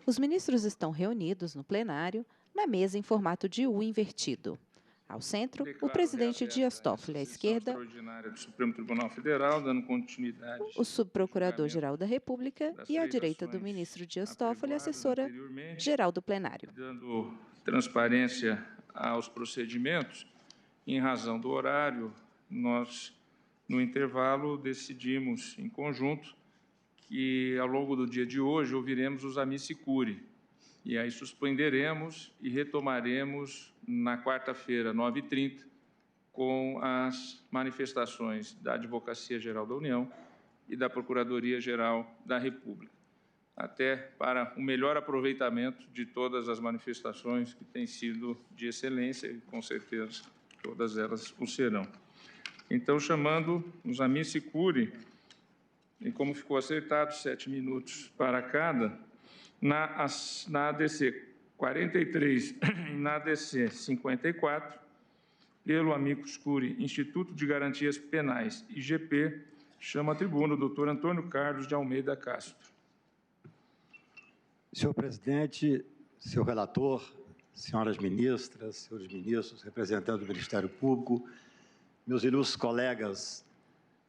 Os ministros estão reunidos no plenário, na mesa em formato de U invertido. Ao centro, o presidente Dias Toffoli, à esquerda, extraordinária do Supremo Tribunal Federal, dando continuidade o subprocurador-geral da República e à direita do ministro Dias Toffoli, assessora-geral do plenário. Dando transparência aos procedimentos, em razão do horário, nós, no intervalo, decidimos em conjunto que, ao longo do dia de hoje, ouviremos os amici curiae, e aí suspenderemos e retomaremos na quarta-feira, 9h30, com as manifestações da Advocacia Geral da União e da Procuradoria-Geral da República, até para o melhor aproveitamento de todas as manifestações que têm sido de excelência e, com certeza, todas elas o serão. Então, chamando os amici curiae, e como ficou acertado, 7 minutos para cada, na ADC 43 e na ADC 54, pelo amicus curiae Instituto de Garantias Penais, IGP, chama a tribuna o doutor Antônio Carlos de Almeida Castro. Senhor presidente, senhor relator, senhoras ministras, senhores ministros, representantes do Ministério Público, meus ilustres colegas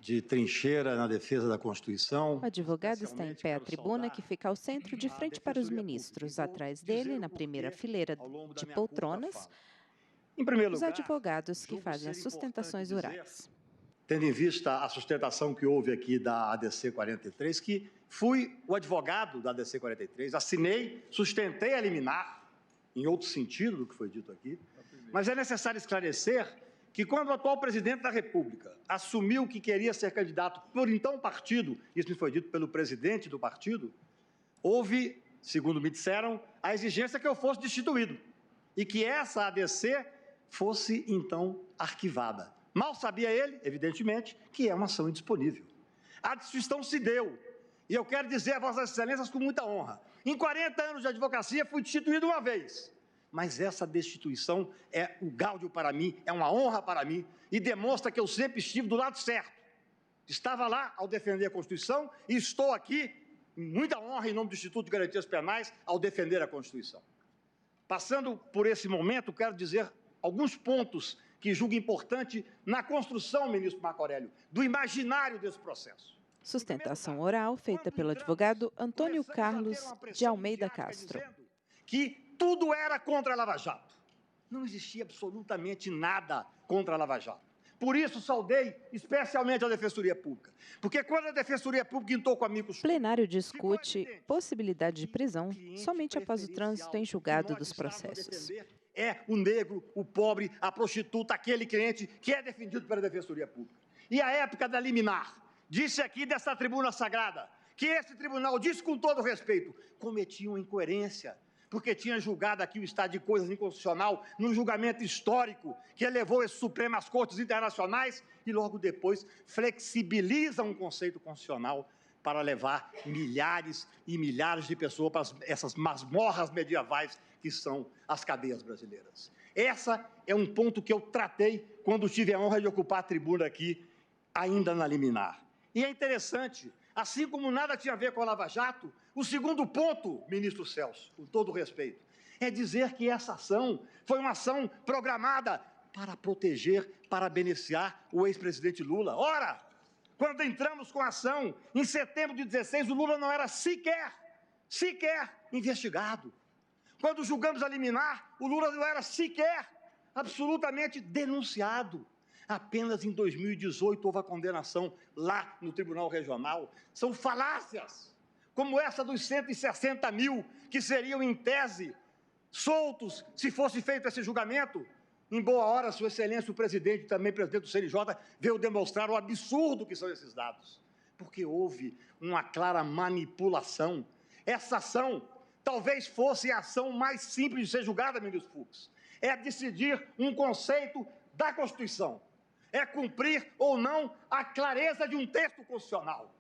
de trincheira na defesa da Constituição. O advogado está em pé à tribuna, que fica ao centro, de frente para os ministros. Atrás dele, na primeira fileira de poltronas, os advogados que fazem as sustentações orais. Tendo em vista a sustentação que houve aqui da ADC 43, que fui o advogado da ADC 43, assinei, sustentei a liminar, em outro sentido do que foi dito aqui, mas é necessário esclarecer que quando o atual presidente da República assumiu que queria ser candidato por então partido, isso me foi dito pelo presidente do partido, houve, segundo me disseram, a exigência que eu fosse destituído e que essa ADC fosse, então, arquivada. Mal sabia ele, evidentemente, que é uma ação indisponível. A destituição se deu, e eu quero dizer a Vossas Excelências com muita honra, em 40 anos de advocacia fui destituído uma vez, mas essa destituição é um gáudio para mim, é uma honra para mim, e demonstra que eu sempre estive do lado certo. Estava lá ao defender a Constituição e estou aqui, em muita honra, em nome do Instituto de Garantias Penais, ao defender a Constituição. Passando por esse momento, quero dizer alguns pontos que julgo importante na construção, ministro Marco Aurélio, do imaginário desse processo. Sustentação oral feita pelo advogado Antônio Carlos de Almeida Castro. Que tudo era contra a Lava Jato. Não existia absolutamente nada contra a Lava Jato. Por isso, saudei especialmente a Defensoria Pública. Porque quando a Defensoria Pública entrou com amigos... O plenário discute possibilidade de prisão somente após o trânsito em julgado dos processos. É o negro, o pobre, a prostituta, aquele cliente que é defendido pela Defensoria Pública. E a época da liminar, disse aqui dessa tribuna sagrada, que esse tribunal, disse com todo respeito, cometia uma incoerência, porque tinha julgado aqui o estado de coisas inconstitucional num julgamento histórico que elevou esse Supremo às cortes internacionais e logo depois flexibiliza um conceito constitucional para levar milhares e milhares de pessoas para essas masmorras medievais que são as cadeias brasileiras. Essa é um ponto que eu tratei quando tive a honra de ocupar a tribuna aqui, ainda na liminar. E é interessante, assim como nada tinha a ver com a Lava Jato, o segundo ponto, ministro Celso, com todo respeito, é dizer que essa ação foi uma ação programada para proteger, para beneficiar o ex-presidente Lula. Ora, quando entramos com a ação, em setembro de 16, o Lula não era sequer investigado. Quando julgamos a liminar, o Lula não era sequer absolutamente denunciado. Apenas em 2018 houve a condenação lá no Tribunal Regional. São falácias, como essa dos 160 mil, que seriam, em tese, soltos se fosse feito esse julgamento. Em boa hora, Sua Excelência, o presidente, também presidente do CNJ, veio demonstrar o absurdo que são esses dados. Porque houve uma clara manipulação. Essa ação talvez fosse a ação mais simples de ser julgada, ministro Fux. É decidir um conceito da Constituição. É cumprir ou não a clareza de um texto constitucional.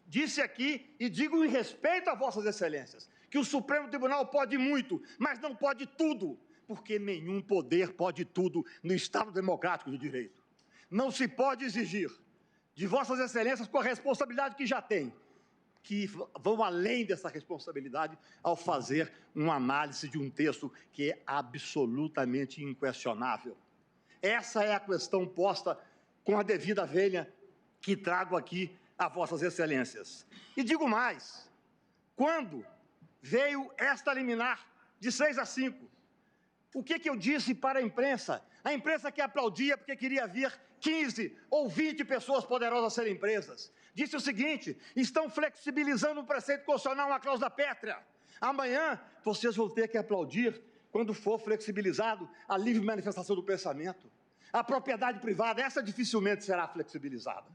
Disse aqui, e digo em respeito a Vossas Excelências, que o Supremo Tribunal pode muito, mas não pode tudo, porque nenhum poder pode tudo no Estado Democrático de Direito. Não se pode exigir de Vossas Excelências, com a responsabilidade que já tem, que vão além dessa responsabilidade ao fazer uma análise de um texto que é absolutamente inquestionável. Essa é a questão posta com a devida vênia que trago aqui a Vossas Excelências. E digo mais, quando veio esta liminar de 6-5, o que eu disse para a imprensa? A imprensa que aplaudia porque queria ver 15 ou 20 pessoas poderosas serem presas. Disse o seguinte: estão flexibilizando o preceito constitucional, uma cláusula pétrea. Amanhã vocês vão ter que aplaudir quando for flexibilizado a livre manifestação do pensamento. A propriedade privada, essa dificilmente será flexibilizada.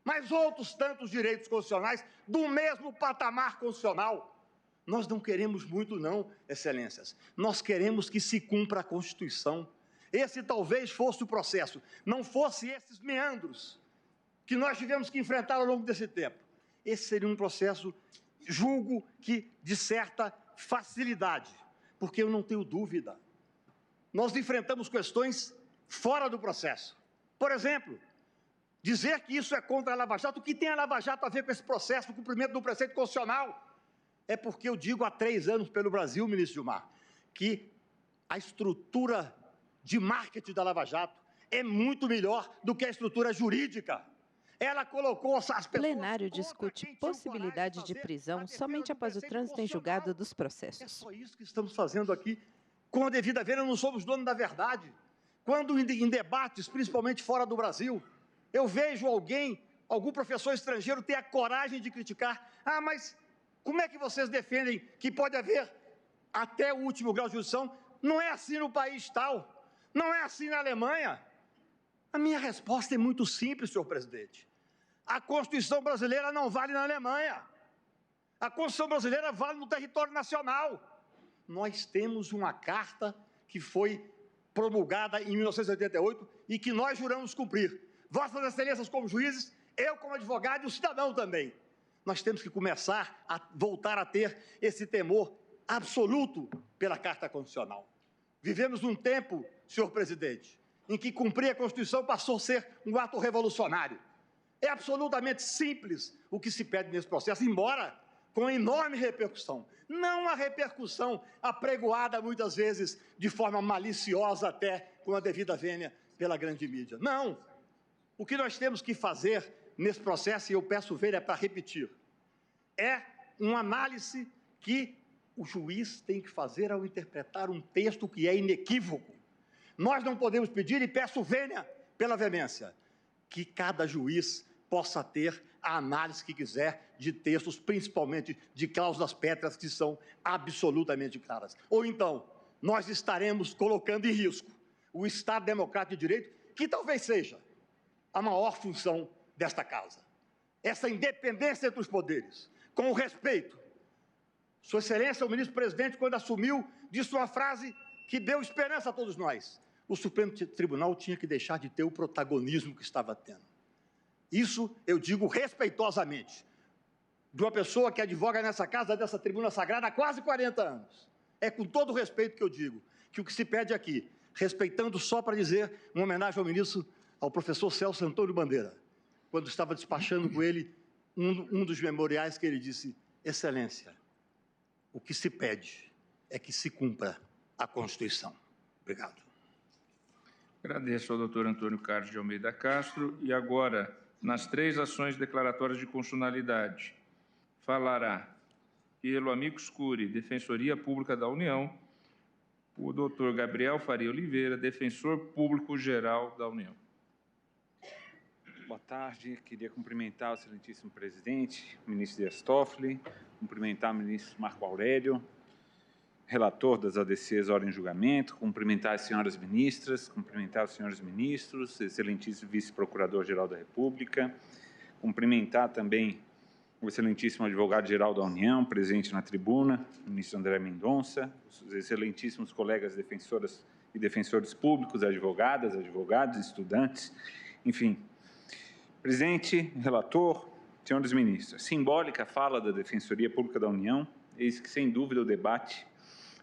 Mas outros tantos direitos constitucionais do mesmo patamar constitucional. Nós não queremos muito, não, Excelências. Nós queremos que se cumpra a Constituição. Esse talvez fosse o processo, não fosse esses meandros que nós tivemos que enfrentar ao longo desse tempo. Esse seria um processo, julgo que de certa facilidade, porque eu não tenho dúvida. Nós enfrentamos questões fora do processo. Por exemplo, dizer que isso é contra a Lava Jato, o que tem a Lava Jato a ver com esse processo, o cumprimento do preceito constitucional? É porque eu digo há 3 anos pelo Brasil, ministro Gilmar, que a estrutura de marketing da Lava Jato é muito melhor do que a estrutura jurídica. Ela colocou as pessoas... O plenário discute possibilidade de prisão somente após o trânsito em julgado dos processos. É só isso que estamos fazendo aqui. Com a devida vênia, não somos donos da verdade. Quando em debates, principalmente fora do Brasil, eu vejo algum professor estrangeiro ter a coragem de criticar: ah, mas como é que vocês defendem que pode haver até o último grau de jurisdição? Não é assim no país tal, não é assim na Alemanha. A minha resposta é muito simples, senhor presidente. A Constituição brasileira não vale na Alemanha. A Constituição brasileira vale no território nacional. Nós temos uma carta que foi promulgada em 1988 e que nós juramos cumprir. Vossas Excelências como juízes, eu como advogado e o cidadão também. Nós temos que começar a voltar a ter esse temor absoluto pela Carta Constitucional. Vivemos num tempo, senhor presidente, em que cumprir a Constituição passou a ser um ato revolucionário. É absolutamente simples o que se pede nesse processo, embora com enorme repercussão. Não a repercussão apregoada, muitas vezes, de forma maliciosa até, com a devida vênia, pela grande mídia. Não! O que nós temos que fazer nesse processo, e eu peço vênia para repetir, é uma análise que o juiz tem que fazer ao interpretar um texto que é inequívoco. Nós não podemos pedir, e peço vênia pela veemência, que cada juiz possa ter a análise que quiser de textos, principalmente de cláusulas pétreas que são absolutamente claras. Ou então, nós estaremos colocando em risco o Estado Democrático de Direito, que talvez seja a maior função desta casa. Essa independência entre os poderes, com o respeito. Sua Excelência, o ministro-presidente, quando assumiu, disse uma frase que deu esperança a todos nós. O Supremo Tribunal tinha que deixar de ter o protagonismo que estava tendo. Isso eu digo respeitosamente, de uma pessoa que advoga nessa casa, dessa tribuna sagrada, há quase 40 anos. É com todo o respeito que eu digo, que o que se pede aqui, respeitando só para dizer uma homenagem ao ministro, ao professor Celso Antônio Bandeira, quando estava despachando com ele um dos memoriais que ele disse: Excelência, o que se pede é que se cumpra a Constituição. Obrigado. Agradeço ao doutor Antônio Carlos de Almeida Castro. E agora, nas 3 ações declaratórias de constitucionalidade, falará, pelo amicus curiae, Defensoria Pública da União, o doutor Gabriel Faria Oliveira, Defensor Público-Geral da União. Boa tarde. Queria cumprimentar o excelentíssimo presidente, o ministro Dias Toffoli, cumprimentar o ministro Marco Aurélio, relator das ADCs ordem em julgamento, cumprimentar as senhoras ministras, cumprimentar os senhores ministros, excelentíssimo vice-procurador-geral da República, cumprimentar também o excelentíssimo advogado-geral da União, presente na tribuna, o ministro André Mendonça, os excelentíssimos colegas defensoras e defensores públicos, advogadas, advogados, estudantes, enfim. Presidente, relator, senhores ministros, simbólica fala da Defensoria Pública da União, eis que, sem dúvida, o debate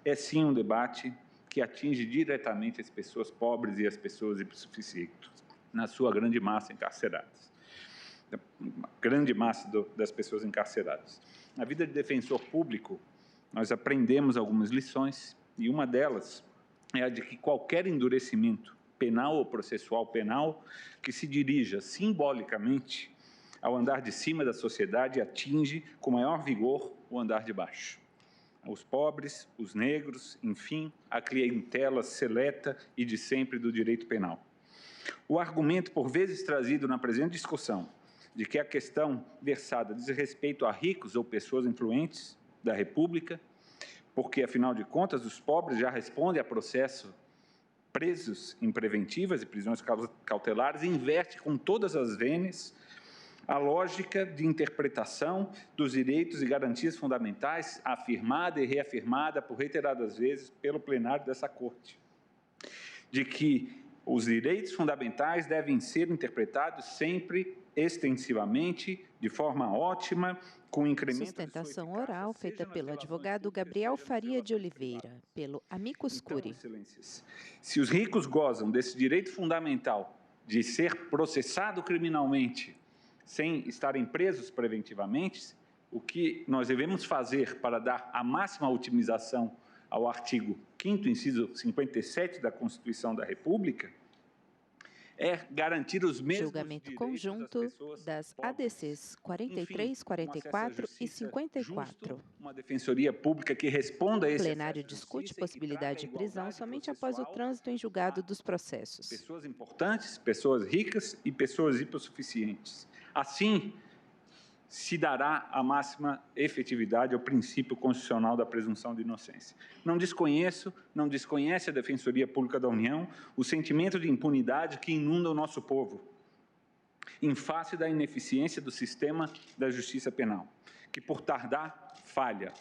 é sim um debate que atinge diretamente as pessoas pobres e as pessoas hipossuficientes, na sua grande massa encarceradas. uma grande massa das pessoas encarceradas. Na vida de defensor público, nós aprendemos algumas lições, e uma delas é a de que qualquer endurecimento penal ou processual penal que se dirija simbolicamente ao andar de cima da sociedade atinge com maior vigor o andar de baixo. Os pobres, os negros, enfim, a clientela seleta e de sempre do direito penal. O argumento, por vezes trazido na presente discussão, de que a questão versada diz respeito a ricos ou pessoas influentes da República, porque, afinal de contas, os pobres já respondem a processo presos em preventivas e prisões cautelares, inverte com todas as vênias a lógica de interpretação dos direitos e garantias fundamentais afirmada e reafirmada por reiteradas vezes pelo plenário dessa Corte, de que os direitos fundamentais devem ser interpretados sempre extensivamente, de forma ótima, com incremento Sustentação oral feita pelo advogado Gabriel Faria de Oliveira, pelo amicus curiae. Excelências, se os ricos gozam desse direito fundamental de ser processado criminalmente sem estarem presos preventivamente, o que nós devemos fazer para dar a máxima otimização ao artigo 5º, inciso 57 da Constituição da República, é garantir os mesmos julgamento conjunto das ADCs 43, 44 e 54. Justo, uma defensoria pública que responda a esse O plenário discute possibilidade de prisão somente após o trânsito em julgado dos processos. Pessoas importantes, pessoas ricas e pessoas hipossuficientes. Assim, se dará a máxima efetividade ao princípio constitucional da presunção de inocência. Não desconhece a Defensoria Pública da União o sentimento de impunidade que inunda o nosso povo, em face da ineficiência do sistema da justiça penal, que por tardar falha,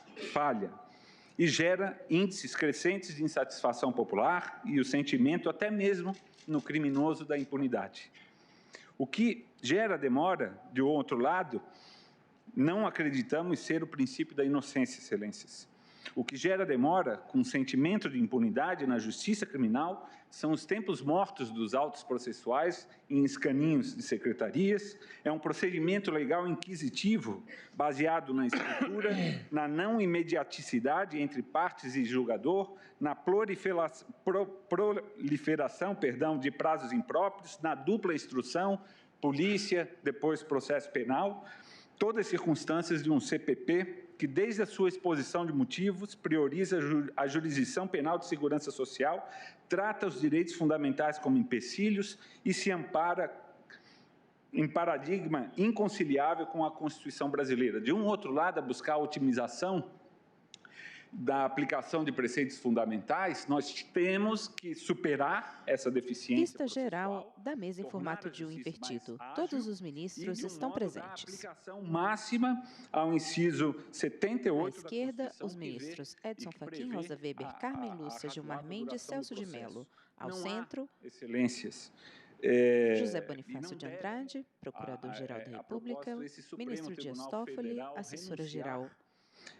e gera índices crescentes de insatisfação popular e o sentimento até mesmo no criminoso da impunidade. O que gera demora, de outro lado, não acreditamos ser o princípio da inocência, excelências. O que gera demora, com sentimento de impunidade na justiça criminal, são os tempos mortos dos autos processuais em escaninhos de secretarias, é um procedimento legal inquisitivo, baseado na estrutura, na não imediaticidade entre partes e julgador, na proliferação de prazos impróprios, na dupla instrução, polícia, depois processo penal, todas as circunstâncias de um CPP que, desde a sua exposição de motivos, prioriza a jurisdição penal de segurança social, trata os direitos fundamentais como empecilhos e se ampara em paradigma inconciliável com a Constituição brasileira. De um outro lado, a buscar a otimização da aplicação de preceitos fundamentais, nós temos que superar essa deficiência. Vista geral da mesa em formato de U invertido. Todos os ministros estão presentes. Aplicação máxima ao inciso 78. À esquerda, os ministros Edson Fachin, Rosa Weber, Carmen Lúcia, Gilmar Mendes, Celso de Mello. Ao centro, excelências. José Bonifácio de Andrade, Procurador-Geral da República, ministro Dias Toffoli, assessora-geral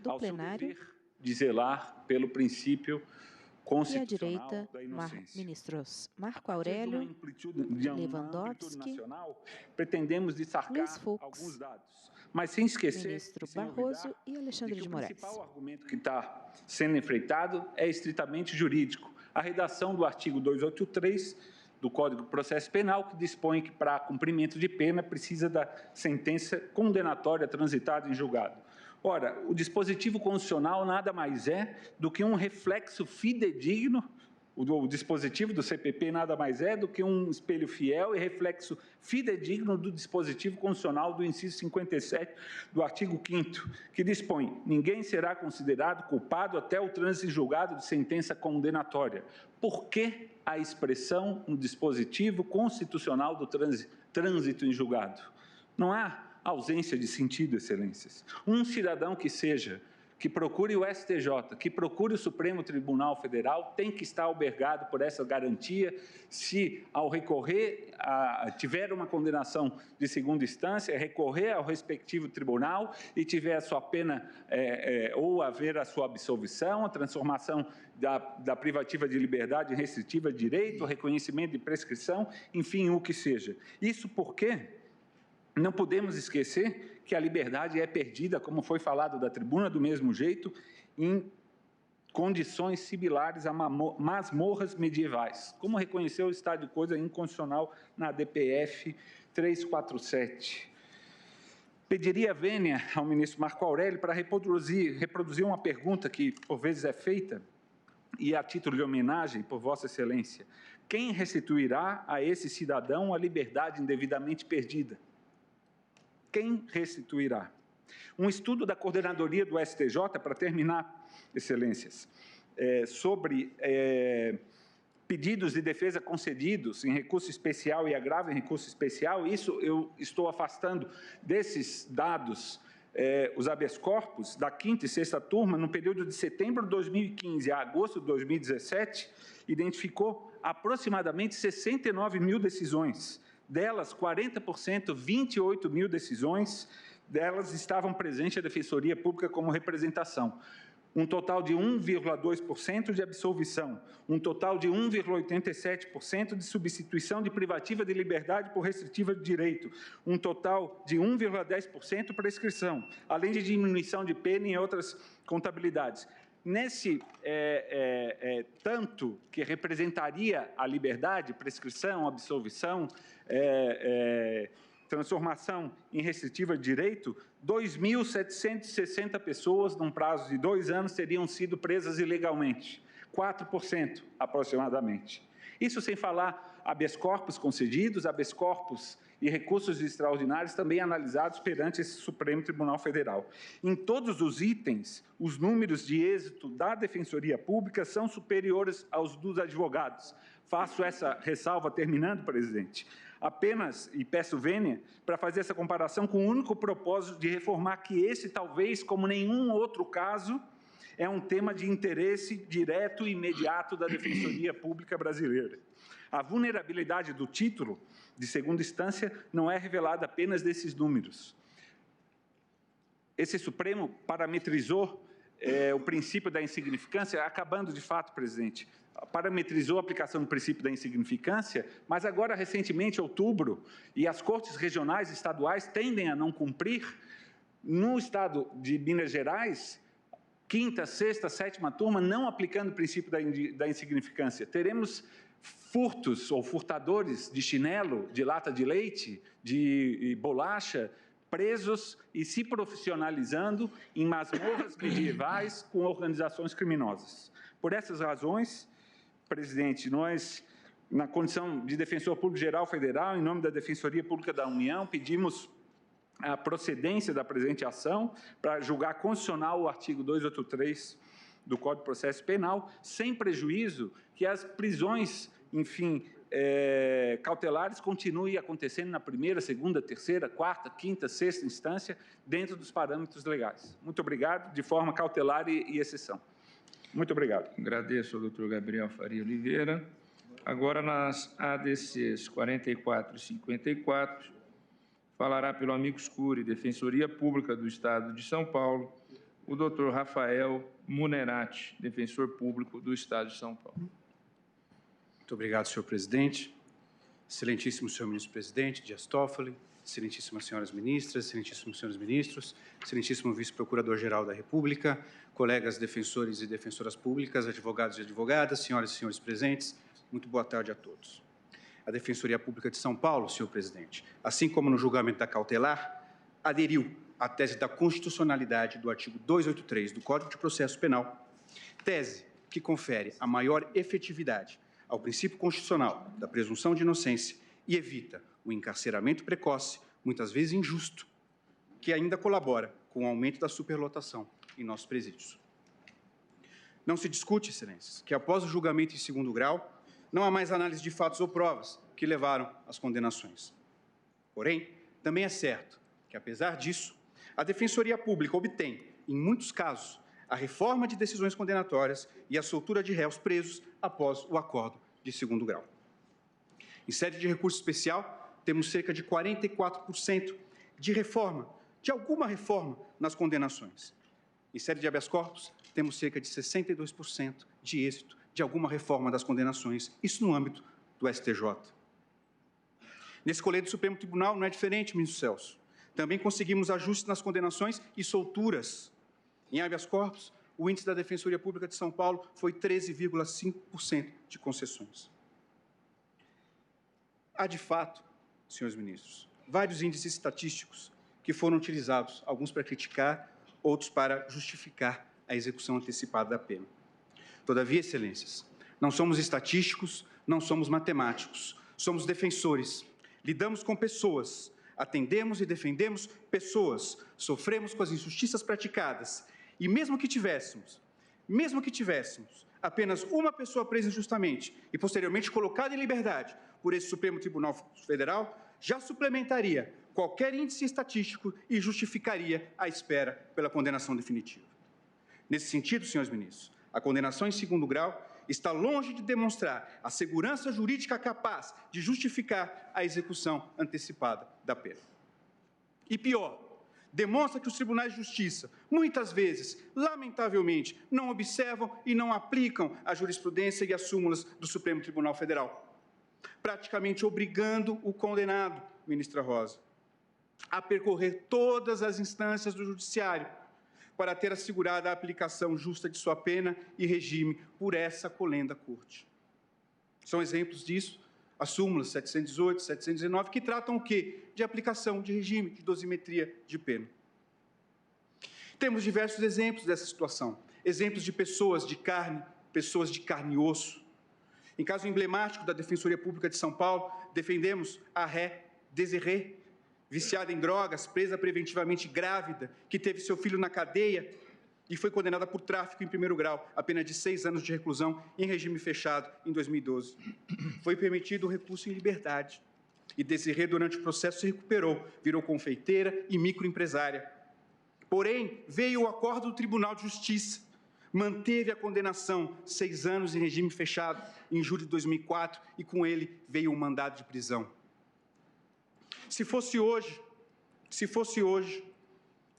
do plenário, de zelar pelo princípio constitucional e à direita, da inocência. Ministros Marco Aurélio, Lewandowski, pretendemos destacar alguns dados, mas sem esquecer, ministro Barroso e Alexandre de Moraes. O principal argumento que está sendo enfrentado é estritamente jurídico. A redação do artigo 283 do Código de Processo Penal, que dispõe que, para cumprimento de pena, precisa da sentença condenatória transitada em julgado. Ora, o dispositivo constitucional nada mais é do que um reflexo fidedigno, o dispositivo do CPP nada mais é do que um espelho fiel e reflexo fidedigno do dispositivo constitucional do inciso 57 do artigo 5º, que dispõe: ninguém será considerado culpado até o trânsito em julgado de sentença condenatória. Por que a expressão no dispositivo constitucional do trânsito em julgado? Não há ausência de sentido, excelências. Um cidadão que procure o STJ, que procure o Supremo Tribunal Federal, tem que estar albergado por essa garantia se, ao recorrer, tiver uma condenação de segunda instância, recorrer ao respectivo tribunal e tiver a sua pena ou haver a sua absolvição, a transformação da privativa de liberdade em restritiva de direito, o reconhecimento de prescrição, enfim, o que seja. Isso porque não podemos esquecer que a liberdade é perdida, como foi falado da tribuna, do mesmo jeito, em condições similares a masmorras medievais, como reconheceu o estado de coisa inconstitucional na DPF 347. Pediria vênia ao ministro Marco Aurélio para reproduzir uma pergunta que, por vezes, é feita, e a título de homenagem, por Vossa Excelência: quem restituirá a esse cidadão a liberdade indevidamente perdida? Quem restituirá? Um estudo da coordenadoria do STJ, para terminar, Excelências, sobre pedidos de defesa concedidos em recurso especial e agravo em recurso especial, isso eu estou afastando desses dados os habeas corpus da 5ª e 6ª turma, no período de setembro de 2015 a agosto de 2017, identificou aproximadamente 69 mil decisões. Delas, 40%, 28 mil decisões, delas estavam presentes a Defensoria Pública como representação. Um total de 1,2% de absolvição, um total de 1,87% de substituição de privativa de liberdade por restritiva de direito, um total de 1,10% prescrição, além de diminuição de pena e outras contabilidades. Nesse tanto que representaria a liberdade, prescrição, absolvição, transformação em restritiva de direito, 2.760 pessoas, num prazo de 2 anos, teriam sido presas ilegalmente, 4% aproximadamente. Isso sem falar habeas corpus concedidos, habeas corpus e recursos extraordinários também analisados perante esse Supremo Tribunal Federal. Em todos os itens, os números de êxito da Defensoria Pública são superiores aos dos advogados. Faço essa ressalva, terminando, presidente, apenas, e peço vênia, para fazer essa comparação com o único propósito de reformar que esse, talvez, como nenhum outro caso, é um tema de interesse direto e imediato da Defensoria Pública brasileira. A vulnerabilidade do título de segunda instância não é revelada apenas desses números. Esse Supremo parametrizou o princípio da insignificância, acabando de fato, presidente, parametrizou a aplicação do princípio da insignificância, mas agora, recentemente, outubro, e as cortes regionais e estaduais tendem a não cumprir. No estado de Minas Gerais, 5ª, 6ª, 7ª turma, não aplicando o princípio da insignificância. Teremos furtos ou furtadores de chinelo, de lata de leite, de bolacha, presos e se profissionalizando em masmorras medievais com organizações criminosas. Por essas razões, presidente, nós, na condição de Defensor Público Geral Federal, em nome da Defensoria Pública da União, pedimos a procedência da presente ação para julgar constitucional o artigo 283 do Código de Processo Penal, sem prejuízo que as prisões, enfim, cautelares continuem acontecendo na 1ª, 2ª, 3ª, 4ª, 5ª, 6ª instância, dentro dos parâmetros legais. Muito obrigado, de forma cautelar e exceção. Muito obrigado. Agradeço ao doutor Gabriel Faria Oliveira. Agora, nas ADCs 44 e 54, falará pelo amicus curiae, Defensoria Pública do Estado de São Paulo, o doutor Rafael Munerati, defensor público do Estado de São Paulo. Muito obrigado, senhor presidente. Excelentíssimo senhor ministro-presidente, Dias Toffoli, excelentíssimas senhoras ministras, excelentíssimos senhores ministros, excelentíssimo vice-procurador-geral da República, colegas defensores e defensoras públicas, advogados e advogadas, senhoras e senhores presentes, muito boa tarde a todos. A Defensoria Pública de São Paulo, senhor presidente, assim como no julgamento da cautelar, aderiu à tese da constitucionalidade do artigo 283 do Código de Processo Penal, tese que confere a maior efetividade ao princípio constitucional da presunção de inocência e evita o encarceramento precoce, muitas vezes injusto, que ainda colabora com o aumento da superlotação em nossos presídios. Não se discute, excelências, que após o julgamento em segundo grau, não há mais análise de fatos ou provas que levaram às condenações. Porém, também é certo que, apesar disso, a Defensoria Pública obtém, em muitos casos, a reforma de decisões condenatórias e a soltura de réus presos após o acordo de segundo grau. Em sede de recurso especial, temos cerca de 44% de reforma, de alguma reforma nas condenações. Em sede de habeas corpus, temos cerca de 62% de êxito de alguma reforma das condenações, isso no âmbito do STJ. Nesse colete do Supremo Tribunal não é diferente, ministro Celso. Também conseguimos ajustes nas condenações e solturas. Em habeas corpus, o índice da Defensoria Pública de São Paulo foi 13,5% de concessões. Há, de fato, senhores ministros, vários índices estatísticos que foram utilizados, alguns para criticar, outros para justificar a execução antecipada da pena. Todavia, excelências, não somos estatísticos, não somos matemáticos, somos defensores. Lidamos com pessoas, atendemos e defendemos pessoas, sofremos com as injustiças praticadas. E mesmo que tivéssemos apenas uma pessoa presa injustamente e posteriormente colocada em liberdade por esse Supremo Tribunal Federal, já suplementaria qualquer índice estatístico e justificaria a espera pela condenação definitiva. Nesse sentido, senhores ministros, a condenação em segundo grau está longe de demonstrar a segurança jurídica capaz de justificar a execução antecipada da pena. E pior, demonstra que os tribunais de justiça, muitas vezes, lamentavelmente, não observam e não aplicam a jurisprudência e as súmulas do Supremo Tribunal Federal, praticamente obrigando o condenado, ministra Rosa, a percorrer todas as instâncias do judiciário para ter assegurada a aplicação justa de sua pena e regime por essa colenda corte. São exemplos disso as súmulas 718 e 719, que tratam o quê? De aplicação de regime, de dosimetria de pena. Temos diversos exemplos dessa situação. Exemplos de pessoas de carne e osso. Em caso emblemático da Defensoria Pública de São Paulo, defendemos a ré Desirê, viciada em drogas, presa preventivamente grávida, que teve seu filho na cadeia e foi condenada por tráfico em primeiro grau, a pena de 6 anos de reclusão em regime fechado em 2012. Foi permitido o recurso em liberdade e Desirê, durante o processo, se recuperou, virou confeiteira e microempresária. Porém, veio o acordo do Tribunal de Justiça, manteve a condenação 6 anos em regime fechado em julho de 2004 e com ele veio um mandado de prisão. Se fosse hoje,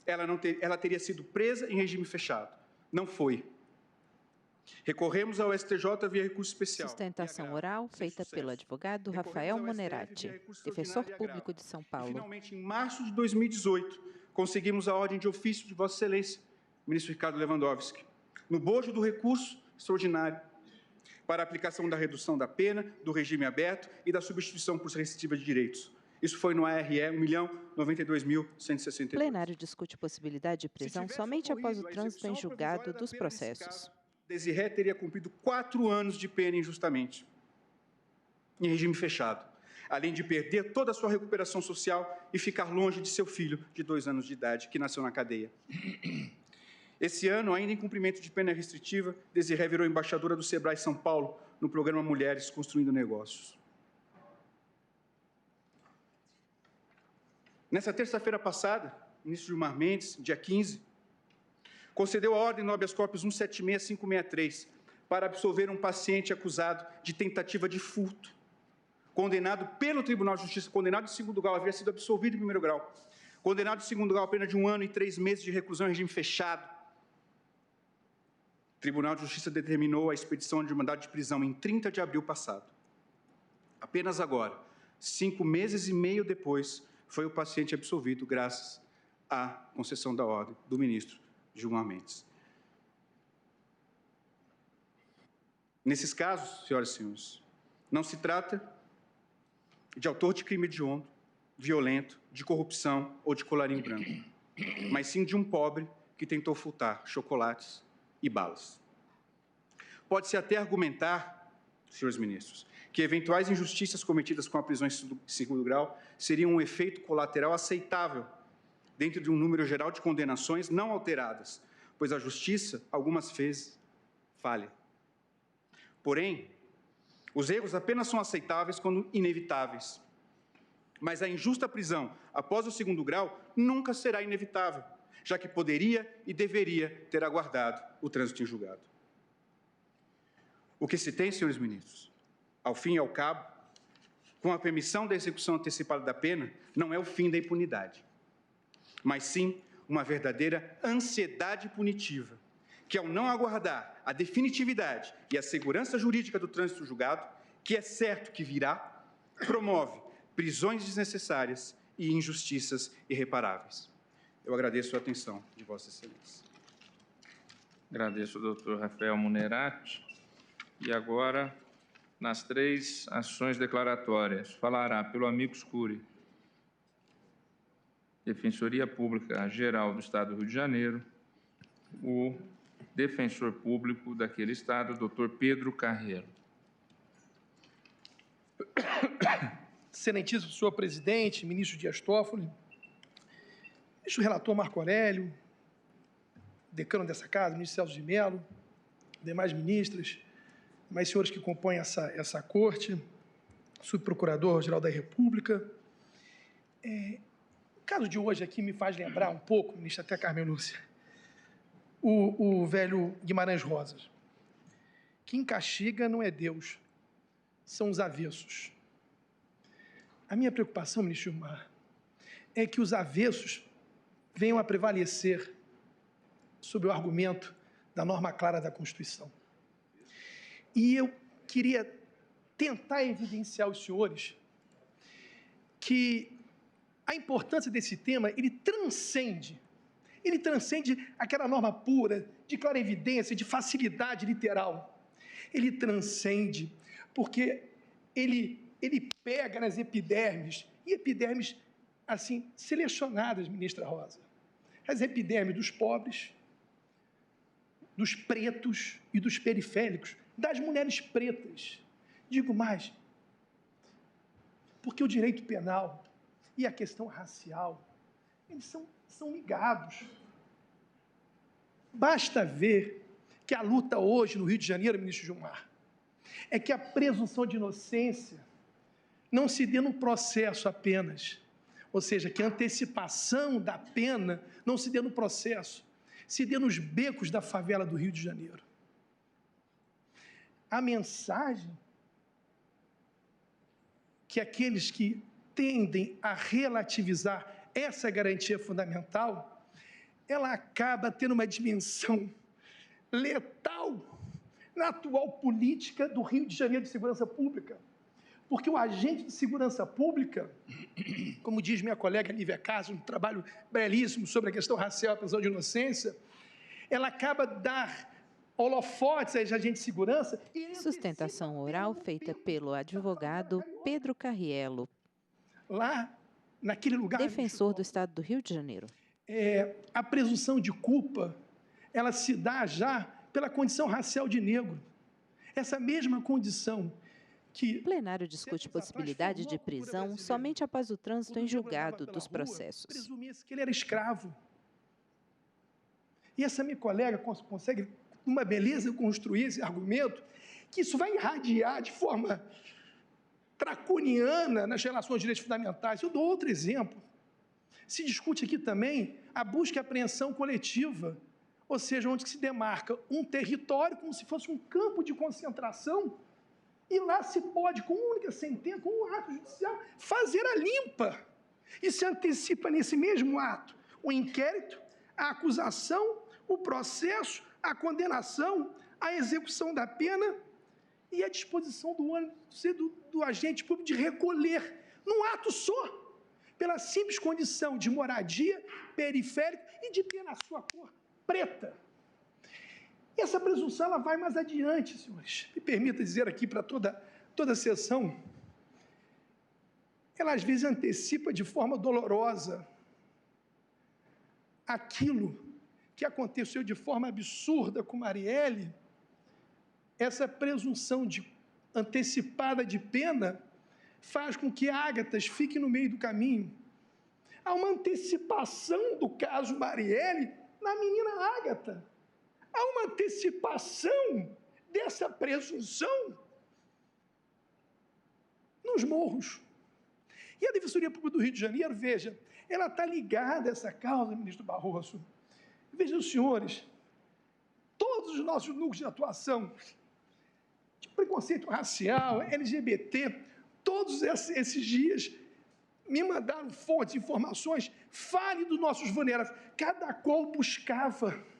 ela teria sido presa em regime fechado. Não foi. Recorremos ao STJ via recurso especial. Sustentação oral feita pelo advogado Rafael Monerati, defensor público de São Paulo. E, finalmente, em março de 2018, conseguimos a ordem de ofício de Vossa Excelência, ministro Ricardo Lewandowski, no bojo do recurso extraordinário para a aplicação da redução da pena, do regime aberto e da substituição por restritiva de direitos. Isso foi no ARE 1.092.162. O plenário discute possibilidade de prisão somente após o trânsito em julgado dos processos. Desirê teria cumprido 4 anos de pena injustamente, em regime fechado, além de perder toda a sua recuperação social e ficar longe de seu filho de 2 anos de idade, que nasceu na cadeia. Esse ano, ainda em cumprimento de pena restritiva, Desirê virou embaixadora do Sebrae São Paulo, no programa Mulheres Construindo Negócios. Nessa terça-feira passada, o ministro Gilmar Mendes, dia 15, concedeu a ordem no habeas corpus 176563 para absolver um paciente acusado de tentativa de furto, condenado pelo Tribunal de Justiça, condenado em segundo grau, havia sido absolvido em primeiro grau, condenado em segundo grau a pena de 1 ano e 3 meses de reclusão em regime fechado. O Tribunal de Justiça determinou a expedição de mandado de prisão em 30 de abril passado. Apenas agora, 5 meses e meio depois, foi o paciente absolvido graças à concessão da ordem do ministro Gilmar Mendes. Nesses casos, senhoras e senhores, não se trata de autor de crime hediondo, violento, de corrupção ou de colarinho branco, mas sim de um pobre que tentou furtar chocolates e balas. Pode-se até argumentar, senhores ministros, que eventuais injustiças cometidas com a prisão em segundo grau seriam um efeito colateral aceitável dentro de um número geral de condenações não alteradas, pois a justiça, algumas vezes, falha. Porém, os erros apenas são aceitáveis quando inevitáveis. Mas a injusta prisão após o segundo grau nunca será inevitável, já que poderia e deveria ter aguardado o trânsito em julgado. O que se tem, senhores ministros, ao fim e ao cabo, com a permissão da execução antecipada da pena, não é o fim da impunidade, mas sim uma verdadeira ansiedade punitiva, que ao não aguardar a definitividade e a segurança jurídica do trânsito julgado, que é certo que virá, promove prisões desnecessárias e injustiças irreparáveis. Eu agradeço a atenção de Vossa Excelência. Agradeço ao doutor Rafael Munnerati. E agora, nas 3 ações declaratórias, falará pelo amicus curiae, Defensoria Pública Geral do Estado do Rio de Janeiro, o defensor público daquele Estado, doutor Pedro Carriello. Excelentíssimo senhor presidente, ministro Dias Toffoli, ministro relator Marco Aurélio, decano dessa casa, ministro Celso de Mello, demais ministras, demais senhores que compõem essa corte, subprocurador-geral da República. O caso de hoje aqui me faz lembrar um pouco, ministra até Carmen Lúcia, o velho Guimarães Rosa. Quem castiga não é Deus, são os avessos. A minha preocupação, ministro Gilmar, é que os avessos venham a prevalecer sobre o argumento da norma clara da Constituição. E eu queria tentar evidenciar aos senhores que a importância desse tema, ele transcende aquela norma pura, de clarevidência, de facilidade literal. Ele transcende, porque ele pega nas epidermes, e epidermes, assim, selecionadas, ministra Rosa. As epidermes dos pobres, dos pretos e dos periféricos, das mulheres pretas. Digo mais, porque o direito penal e a questão racial, eles são ligados. Basta ver que a luta hoje no Rio de Janeiro, ministro Gilmar, é que a presunção de inocência não se dê no processo apenas, ou seja, que a antecipação da pena não se dê no processo, se dê nos becos da favela do Rio de Janeiro. A mensagem que aqueles que tendem a relativizar essa garantia fundamental, ela acaba tendo uma dimensão letal na atual política do Rio de Janeiro de segurança pública. Porque o agente de segurança pública, como diz minha colega Lívia Castro, um trabalho belíssimo sobre a questão racial e a presunção de inocência, ela acaba de dar holofotes a agentes de segurança. Sustentação oral feita pelo advogado Pedro Carriello, lá naquele lugar, defensor do Estado do Rio de Janeiro. A presunção de culpa, ela se dá já pela condição racial de negro. Essa mesma condição que... O plenário discute possibilidade de prisão somente após o trânsito em julgado dos processos. Presumia-se que ele era escravo. E essa minha colega consegue, com uma beleza, construir esse argumento, que isso vai irradiar de forma draconiana nas relações de direitos fundamentais. Eu dou outro exemplo. Se discute aqui também a busca e apreensão coletiva, ou seja, onde se demarca um território como se fosse um campo de concentração, e lá se pode, com uma única sentença, com um ato judicial, fazer a limpa. E se antecipa nesse mesmo ato o inquérito, a acusação, o processo, a condenação, a execução da pena e a disposição do agente público de recolher, num ato só, pela simples condição de moradia, periférico e de ter na sua cor preta. E essa presunção ela vai mais adiante, senhores. Me permita dizer aqui para toda a sessão, ela às vezes antecipa de forma dolorosa aquilo que aconteceu de forma absurda com Marielle. Essa presunção antecipada de pena faz com que Ágatas fique no meio do caminho. Há uma antecipação do caso Marielle na menina Ágata. Há uma antecipação dessa presunção nos morros. E a Defensoria Pública do Rio de Janeiro, veja, ela está ligada a essa causa, ministro Barroso. Vejam, senhores, todos os nossos núcleos de atuação, de preconceito racial, LGBT, todos esses dias me mandaram fontes, informações, fale dos nossos vulneráveis, cada qual buscava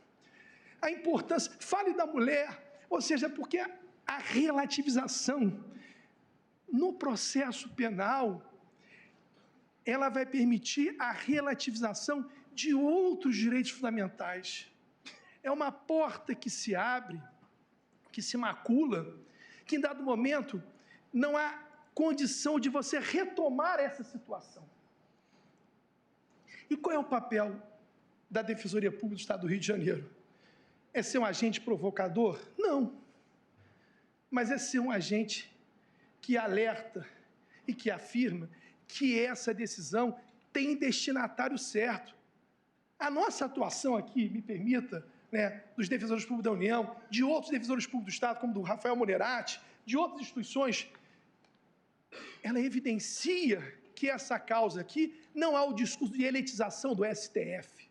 a importância, fale da mulher, ou seja, porque a relativização no processo penal, ela vai permitir a relativização de outros direitos fundamentais. É uma porta que se abre, que se macula, que em dado momento não há condição de você retomar essa situação. E qual é o papel da Defensoria Pública do Estado do Rio de Janeiro? É ser um agente provocador? Não. Mas é ser um agente que alerta e que afirma que essa decisão tem destinatário certo. A nossa atuação aqui, me permita, dos defensores públicos da União, de outros defensores públicos do Estado, como do Rafael Monerati, de outras instituições, ela evidencia que essa causa aqui não há o discurso de elitização do STF.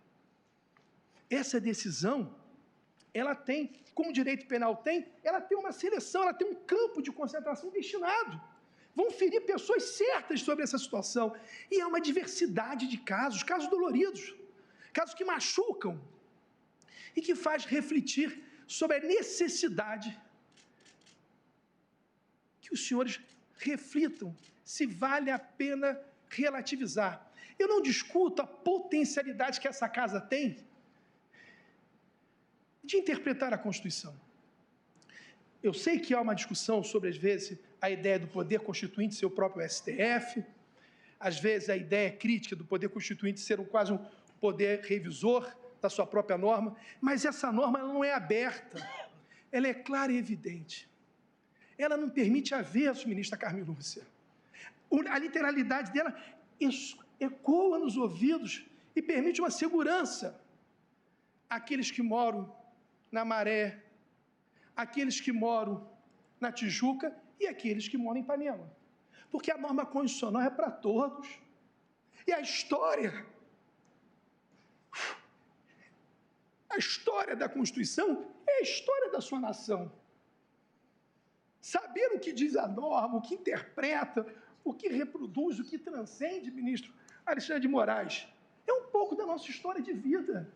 Essa decisão, ela tem, como o direito penal tem, ela tem uma seleção, ela tem um campo de concentração destinado. Vão ferir pessoas certas sobre essa situação. E há uma diversidade de casos, casos doloridos, casos que machucam e que faz refletir sobre a necessidade que os senhores reflitam se vale a pena relativizar. Eu não discuto a potencialidade que essa casa tem de interpretar a Constituição. Eu sei que há uma discussão sobre, às vezes, a ideia do poder constituinte ser o próprio STF, às vezes a ideia crítica do poder constituinte ser quase um poder revisor da sua própria norma, mas essa norma ela não é aberta, ela é clara e evidente. Ela não permite avesso, ministra Carmen Lúcia. A literalidade dela ecoa nos ouvidos e permite uma segurança àqueles que moram na Maré, àqueles que moram na Tijuca e àqueles que moram em Ipanema. Porque a norma constitucional é para todos. E a história da Constituição é a história da sua nação. Saber o que diz a norma, o que interpreta, o que reproduz, o que transcende, ministro Alexandre de Moraes, é um pouco da nossa história de vida,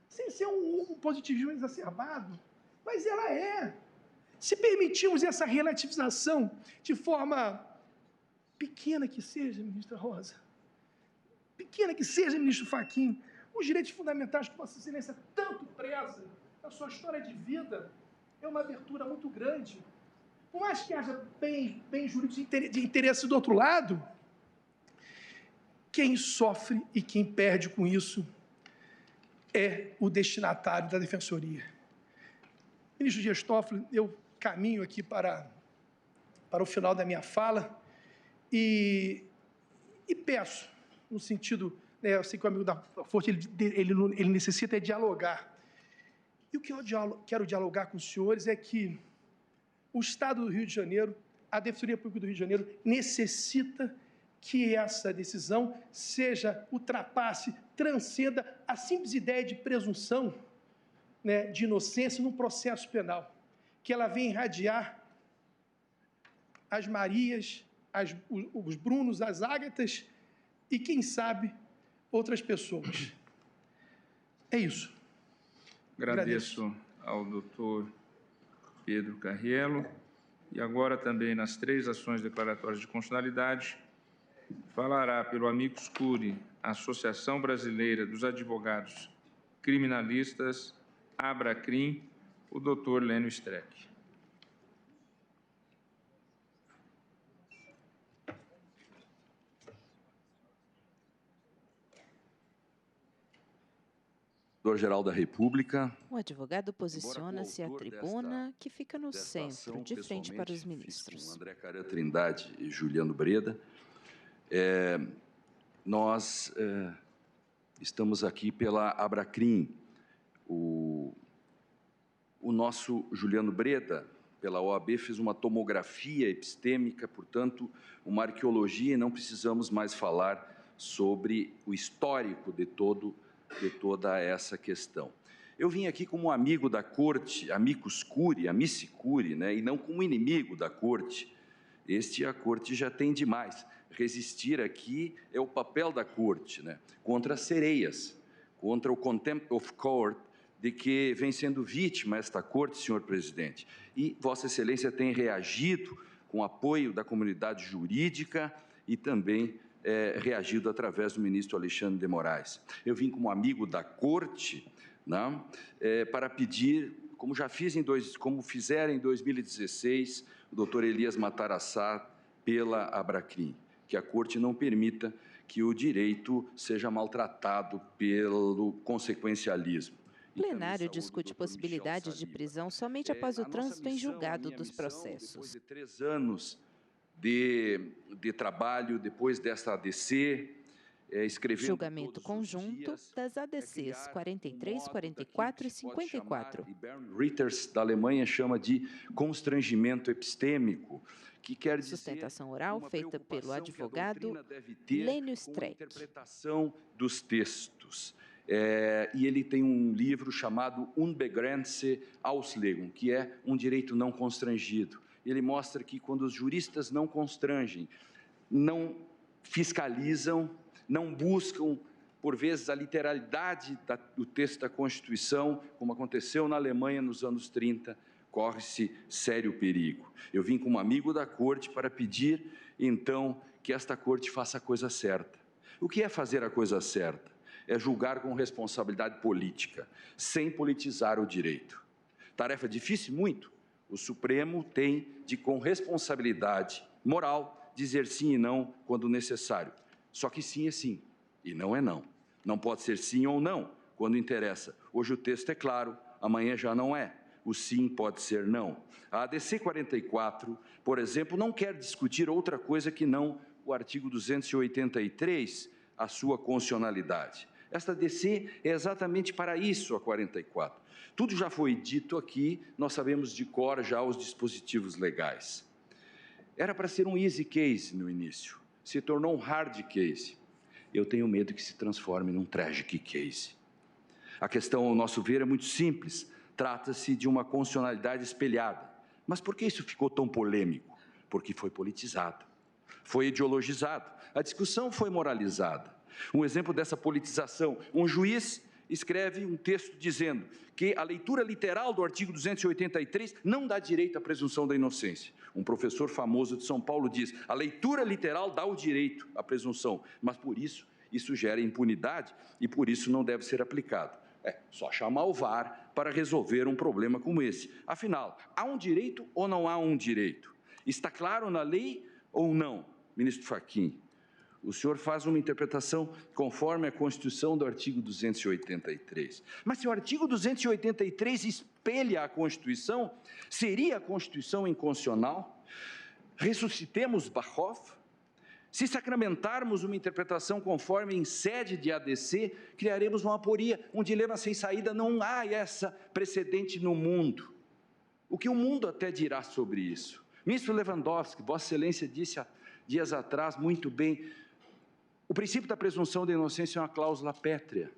sem ser um positivismo exacerbado, mas ela é. Se permitirmos essa relativização de forma pequena que seja, ministra Rosa, pequena que seja, ministro Fachin, os direitos fundamentais que Vossa Excelência tanto preza na sua história de vida, é uma abertura muito grande. Por mais que haja bem jurídico de interesse do outro lado, quem sofre e quem perde com isso é o destinatário da Defensoria. Ministro Dias Toffoli, eu caminho aqui para o final da minha fala e peço, no sentido, eu sei que o amigo da Forte, ele necessita dialogar. E o que eu quero dialogar com os senhores é que o Estado do Rio de Janeiro, a Defensoria Pública do Rio de Janeiro, necessita que essa decisão ultrapasse, transcenda a simples ideia de presunção, de inocência num processo penal, que ela venha irradiar as Marias, os Brunos, as Ágatas e, quem sabe, outras pessoas. É isso. Agradeço ao doutor Pedro Carriello. E agora também nas 3 ações declaratórias de constitucionalidade, falará pelo amicus curiae, Associação Brasileira dos Advogados Criminalistas, Abracrim, o doutor Lênio Streck. Procurador-Geral da República. O advogado posiciona-se à tribuna, que fica no centro, de frente para os ministros. André Caran Trindade e Juliano Breda. Nós estamos aqui pela Abracrim. O nosso Juliano Breda, pela OAB, fez uma tomografia epistêmica, portanto, uma arqueologia, e não precisamos mais falar sobre o histórico de toda essa questão. Eu vim aqui como amigo da Corte, amicus curiae, amici curiae, e não como inimigo da Corte. A Corte já tem demais. Resistir aqui é o papel da Corte, contra as sereias, contra o contempt of court, de que vem sendo vítima esta Corte, senhor presidente. E Vossa Excelência tem reagido com apoio da comunidade jurídica e também reagido através do ministro Alexandre de Moraes. Eu vim como amigo da Corte, né, para pedir, como fizeram em 2016, o doutor Elias Matarassá pela Abracrim, que a Corte não permita que o direito seja maltratado pelo consequencialismo. O plenário discute possibilidade de prisão somente após o trânsito em julgado dos processos. Depois de 3 anos de trabalho, depois desta ADC, escrevendo julgamento conjunto das ADCs 43, 44 e 54. E Bernd Ritters, da Alemanha, chama de constrangimento epistêmico, que quer dizer sustentação oral feita pelo advogado Lênio Streck. Interpretação dos textos. E ele tem um livro chamado Unbegrenzte Auslegung, que é um direito não constrangido. Ele mostra que quando os juristas não constrangem, não fiscalizam, não buscam, por vezes, a literalidade do texto da Constituição, como aconteceu na Alemanha nos anos 30, corre-se sério perigo. Eu vim como amigo da Corte para pedir, então, que esta Corte faça a coisa certa. O que é fazer a coisa certa? É julgar com responsabilidade política, sem politizar o direito. Tarefa difícil? Muito. O Supremo tem de, com responsabilidade moral, dizer sim e não quando necessário. Só que sim é sim, e não é não. Não pode ser sim ou não, quando interessa. Hoje o texto é claro, amanhã já não é. O sim pode ser não. A ADC 44, por exemplo, não quer discutir outra coisa que não o artigo 283, a sua constitucionalidade. Esta ADC é exatamente para isso, a 44. Tudo já foi dito aqui, nós sabemos de cor já os dispositivos legais. Era para ser um easy case no início, se tornou um hard case. Eu tenho medo que se transforme num tragic case. A questão, ao nosso ver, é muito simples. Trata-se de uma constitucionalidade espelhada. Mas por que isso ficou tão polêmico? Porque foi politizado, foi ideologizado, a discussão foi moralizada. Um exemplo dessa politização, um juiz escreve um texto dizendo que a leitura literal do artigo 283 não dá direito à presunção da inocência. Um professor famoso de São Paulo diz, a leitura literal dá o direito à presunção, mas por isso gera impunidade e por isso não deve ser aplicado. É só chamar o VAR para resolver um problema como esse. Afinal, há um direito ou não há um direito? Está claro na lei ou não, ministro Fachin? O senhor faz uma interpretação conforme a Constituição do artigo 283. Mas se o artigo 283 espelha a Constituição, seria a Constituição inconstitucional? Ressuscitemos Barhoff? Se sacramentarmos uma interpretação conforme em sede de ADC, criaremos uma aporia, um dilema sem saída. Não há essa precedente no mundo. O que o mundo até dirá sobre isso? Ministro Lewandowski, Vossa Excelência disse há dias atrás muito bem, o princípio da presunção da inocência é uma cláusula pétrea,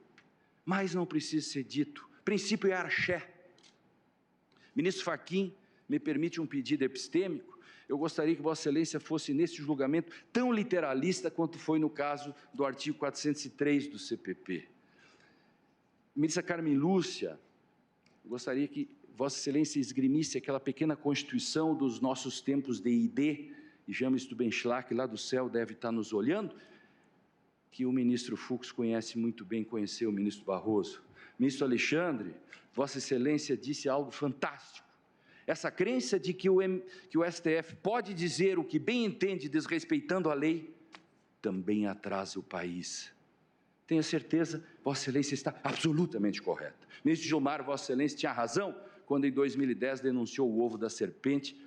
mas não precisa ser dito. O princípio é arché. Ministro Fachin, me permite um pedido epistêmico? Eu gostaria que Vossa Excelência fosse nesse julgamento tão literalista quanto foi no caso do artigo 403 do CPP. Ministra Carmen Lúcia, eu gostaria que Vossa Excelência esgrimisse aquela pequena constituição dos nossos tempos de ID, e James Stubenschlag, lá do céu, deve estar nos olhando, que o ministro Fux conhece muito bem, conheceu o ministro Barroso. Ministro Alexandre, Vossa Excelência disse algo fantástico. Essa crença de que o STF pode dizer o que bem entende desrespeitando a lei, também atrasa o país. Tenha certeza, Vossa Excelência está absolutamente correta. Ministro Gilmar, Vossa Excelência tinha razão quando em 2010 denunciou o ovo da serpente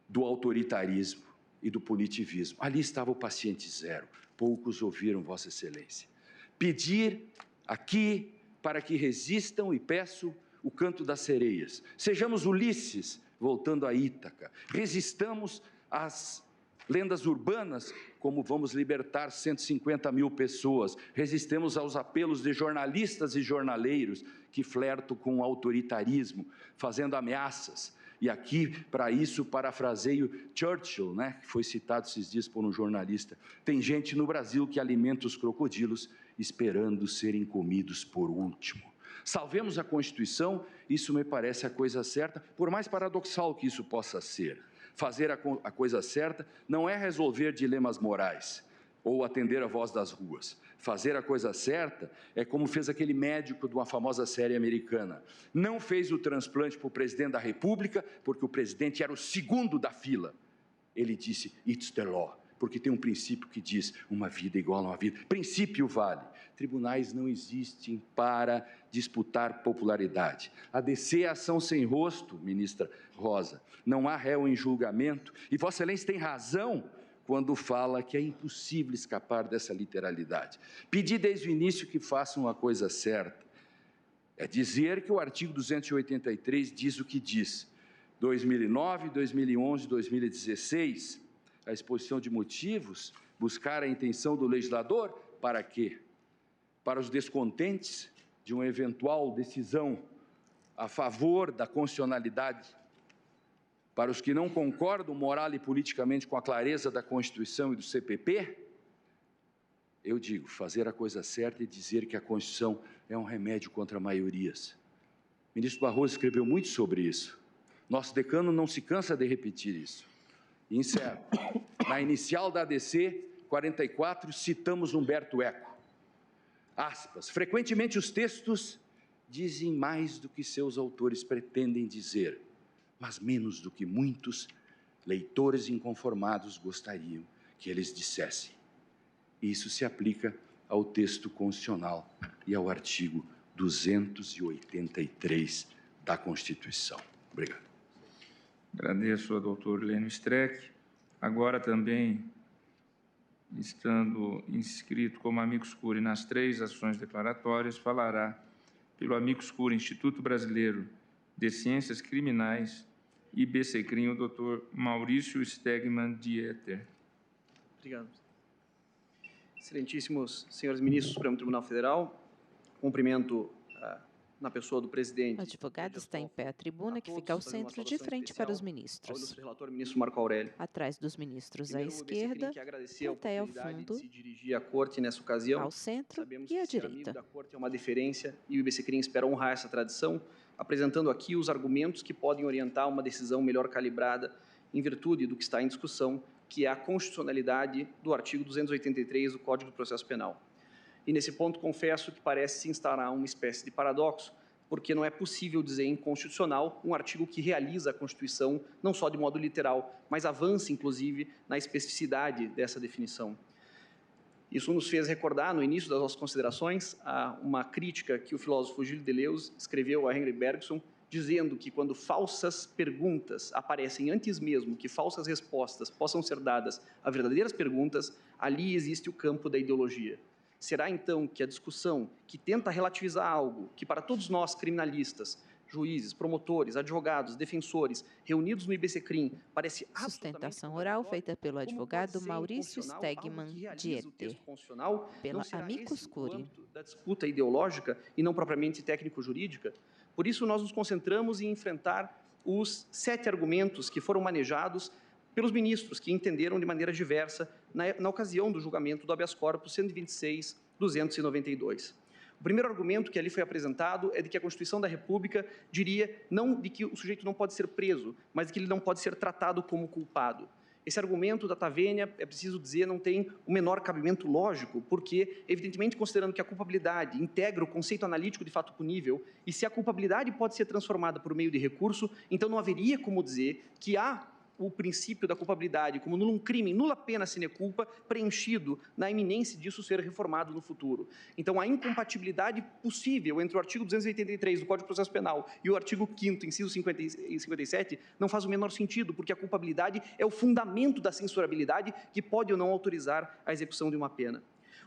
do autoritarismo e do punitivismo. Ali estava o paciente zero. Poucos ouviram Vossa Excelência. Pedir aqui para que resistam e peço o canto das sereias. Sejamos Ulisses, voltando a Ítaca. Resistamos às lendas urbanas, como vamos libertar 150 mil pessoas. Resistemos aos apelos de jornalistas e jornaleiros que flertam com o autoritarismo, fazendo ameaças. E aqui, para isso, parafraseio Churchill, que foi citado esses dias por um jornalista. Tem gente no Brasil que alimenta os crocodilos esperando serem comidos por último. Salvemos a Constituição, isso me parece a coisa certa, por mais paradoxal que isso possa ser. Fazer a coisa certa não é resolver dilemas morais, ou atender a voz das ruas. Fazer a coisa certa é como fez aquele médico de uma famosa série americana. Não fez o transplante para o presidente da República, porque o presidente era o segundo da fila. Ele disse, it's the law, porque tem um princípio que diz, uma vida igual a uma vida. Princípio vale. Tribunais não existem para disputar popularidade. A DC é ação sem rosto, ministra Rosa. Não há réu em julgamento. E Vossa Excelência tem razão quando fala que é impossível escapar dessa literalidade. Pedi desde o início que façam a coisa certa. É dizer que o artigo 283 diz o que diz. 2009, 2011, 2016, a exposição de motivos, buscar a intenção do legislador, para quê? Para os descontentes de uma eventual decisão a favor da constitucionalidade, para os que não concordam moral e politicamente com a clareza da Constituição e do CPP, eu digo, fazer a coisa certa e dizer que a Constituição é um remédio contra maiorias. O ministro Barroso escreveu muito sobre isso. Nosso decano não se cansa de repetir isso. E encerro. Na inicial da ADC 44, citamos Humberto Eco. Aspas. Frequentemente os textos dizem mais do que seus autores pretendem dizer, mas menos do que muitos leitores inconformados gostariam que eles dissessem. Isso se aplica ao texto constitucional e ao artigo 283 da Constituição. Obrigado. Agradeço ao doutor Lênio Streck. Agora também, estando inscrito como amicus curiae nas 3 ações declaratórias, falará pelo amicus curiae Instituto Brasileiro de Ciências Criminais, IBCCRIM, o doutor Maurício Stegmann Dieter. Obrigado. Excelentíssimos senhores ministros do Supremo Tribunal Federal, cumprimento na pessoa do presidente. O advogado está em pé à tribuna, que fica ao centro, de frente para os ministros. Ao ilustre relator, ministro Marco Aurélio. Atrás dos ministros à esquerda, até ao fundo, se dirigir à corte nessa ocasião. Ao centro e à direita. Da corte é uma deferência e o IBCCRIM espera honrar essa tradição, apresentando aqui os argumentos que podem orientar uma decisão melhor calibrada em virtude do que está em discussão, que é a constitucionalidade do artigo 283 do Código de Processo Penal. E nesse ponto confesso que parece se instaurar uma espécie de paradoxo, porque não é possível dizer inconstitucional um artigo que realiza a Constituição não só de modo literal, mas avança inclusive na especificidade dessa definição. Isso nos fez recordar, no início das nossas considerações, uma crítica que o filósofo Gilles Deleuze escreveu a Henry Bergson, dizendo que quando falsas perguntas aparecem antes mesmo que falsas respostas possam ser dadas a verdadeiras perguntas, ali existe o campo da ideologia. Será, então, que a discussão que tenta relativizar algo que, para todos nós, criminalistas, juízes, promotores, advogados, defensores, reunidos no IBCCRIM, parece sustentação oral feita pelo advogado Maurício Stegmann Dieter, pela amicus curiae. Da disputa ideológica e não propriamente técnico-jurídica. Por isso, nós nos concentramos em enfrentar os 7 argumentos que foram manejados pelos ministros, que entenderam de maneira diversa na ocasião do julgamento do habeas corpus 126.292. O primeiro argumento que ali foi apresentado é de que a Constituição da República diria não de que o sujeito não pode ser preso, mas de que ele não pode ser tratado como culpado. Esse argumento da Tavênia, é preciso dizer, não tem o menor cabimento lógico, porque, evidentemente, considerando que a culpabilidade integra o conceito analítico de fato punível, e se a culpabilidade pode ser transformada por meio de recurso, então não haveria como dizer que há o princípio da culpabilidade como num crime, nula pena sine culpa, preenchido na iminência disso ser reformado no futuro. Então, a incompatibilidade possível entre o artigo 283 do Código de Processo Penal e o artigo 5º, inciso 57, não faz o menor sentido, porque a culpabilidade é o fundamento da censurabilidade que pode ou não autorizar a execução de uma pena.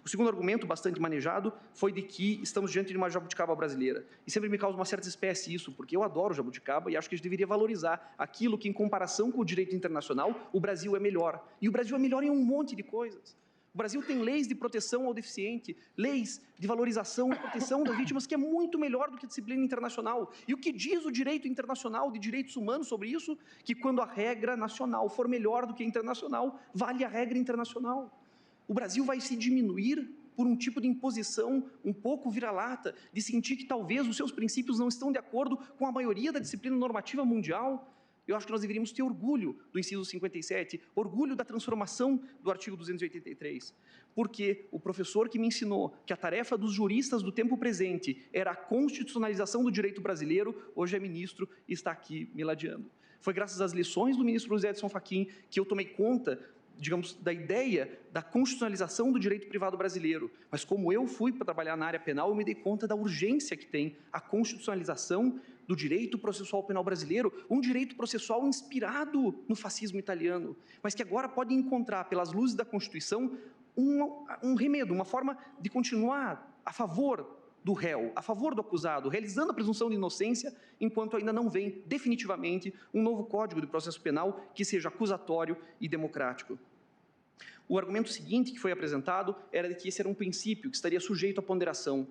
O segundo argumento, bastante manejado, foi de que estamos diante de uma jabuticaba brasileira. E sempre me causa uma certa espécie isso, porque eu adoro jabuticaba e acho que a gente deveria valorizar aquilo que, em comparação com o direito internacional, o Brasil é melhor. E o Brasil é melhor em um monte de coisas. O Brasil tem leis de proteção ao deficiente, leis de valorização e proteção das vítimas, que é muito melhor do que a disciplina internacional. E o que diz o direito internacional de direitos humanos sobre isso? Que quando a regra nacional for melhor do que a internacional, vale a regra internacional. O Brasil vai se diminuir por um tipo de imposição um pouco vira-lata, de sentir que talvez os seus princípios não estão de acordo com a maioria da disciplina normativa mundial. Eu acho que nós deveríamos ter orgulho do inciso 57, orgulho da transformação do artigo 283, porque o professor que me ensinou que a tarefa dos juristas do tempo presente era a constitucionalização do direito brasileiro, hoje é ministro e está aqui me ladeando. Foi graças às lições do ministro José Edson Fachin que eu tomei conta, digamos, da ideia da constitucionalização do direito privado brasileiro. Mas como eu fui para trabalhar na área penal, eu me dei conta da urgência que tem a constitucionalização do direito processual penal brasileiro, um direito processual inspirado no fascismo italiano, mas que agora pode encontrar, pelas luzes da Constituição, um remedo, uma forma de continuar a favor do réu, a favor do acusado, realizando a presunção de inocência, enquanto ainda não vem definitivamente um novo Código de Processo Penal que seja acusatório e democrático. O argumento seguinte que foi apresentado era de que esse era um princípio que estaria sujeito à ponderação.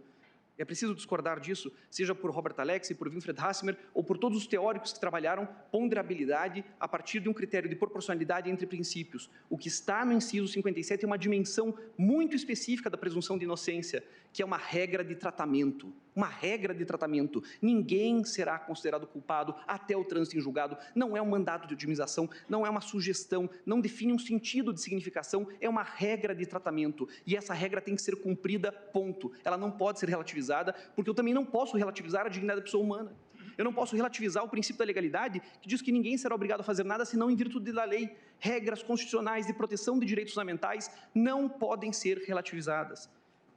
É preciso discordar disso, seja por Robert Alexy, por Winfried Hassmer, ou por todos os teóricos que trabalharam ponderabilidade a partir de um critério de proporcionalidade entre princípios. O que está no inciso 57 é uma dimensão muito específica da presunção de inocência, que é uma regra de tratamento. Uma regra de tratamento. Ninguém será considerado culpado até o trânsito em julgado. Não é um mandato de otimização, não é uma sugestão, não define um sentido de significação, é uma regra de tratamento. E essa regra tem que ser cumprida, ponto. Ela não pode ser relativizada, porque eu também não posso relativizar a dignidade da pessoa humana. Eu não posso relativizar o princípio da legalidade, que diz que ninguém será obrigado a fazer nada senão em virtude da lei. Regras constitucionais de proteção de direitos fundamentais não podem ser relativizadas.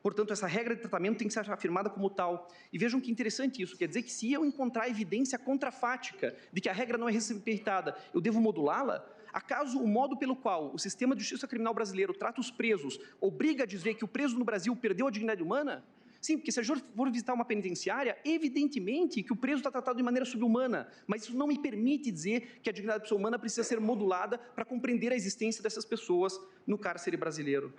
Portanto, essa regra de tratamento tem que ser afirmada como tal. E vejam que interessante isso, quer dizer que se eu encontrar evidência contrafática de que a regra não é respeitada, eu devo modulá-la? Acaso o modo pelo qual o sistema de justiça criminal brasileiro trata os presos obriga a dizer que o preso no Brasil perdeu a dignidade humana? Sim, porque se a gente for visitar uma penitenciária, evidentemente que o preso está tratado de maneira subhumana, mas isso não me permite dizer que a dignidade da pessoa humana precisa ser modulada para compreender a existência dessas pessoas no cárcere brasileiro.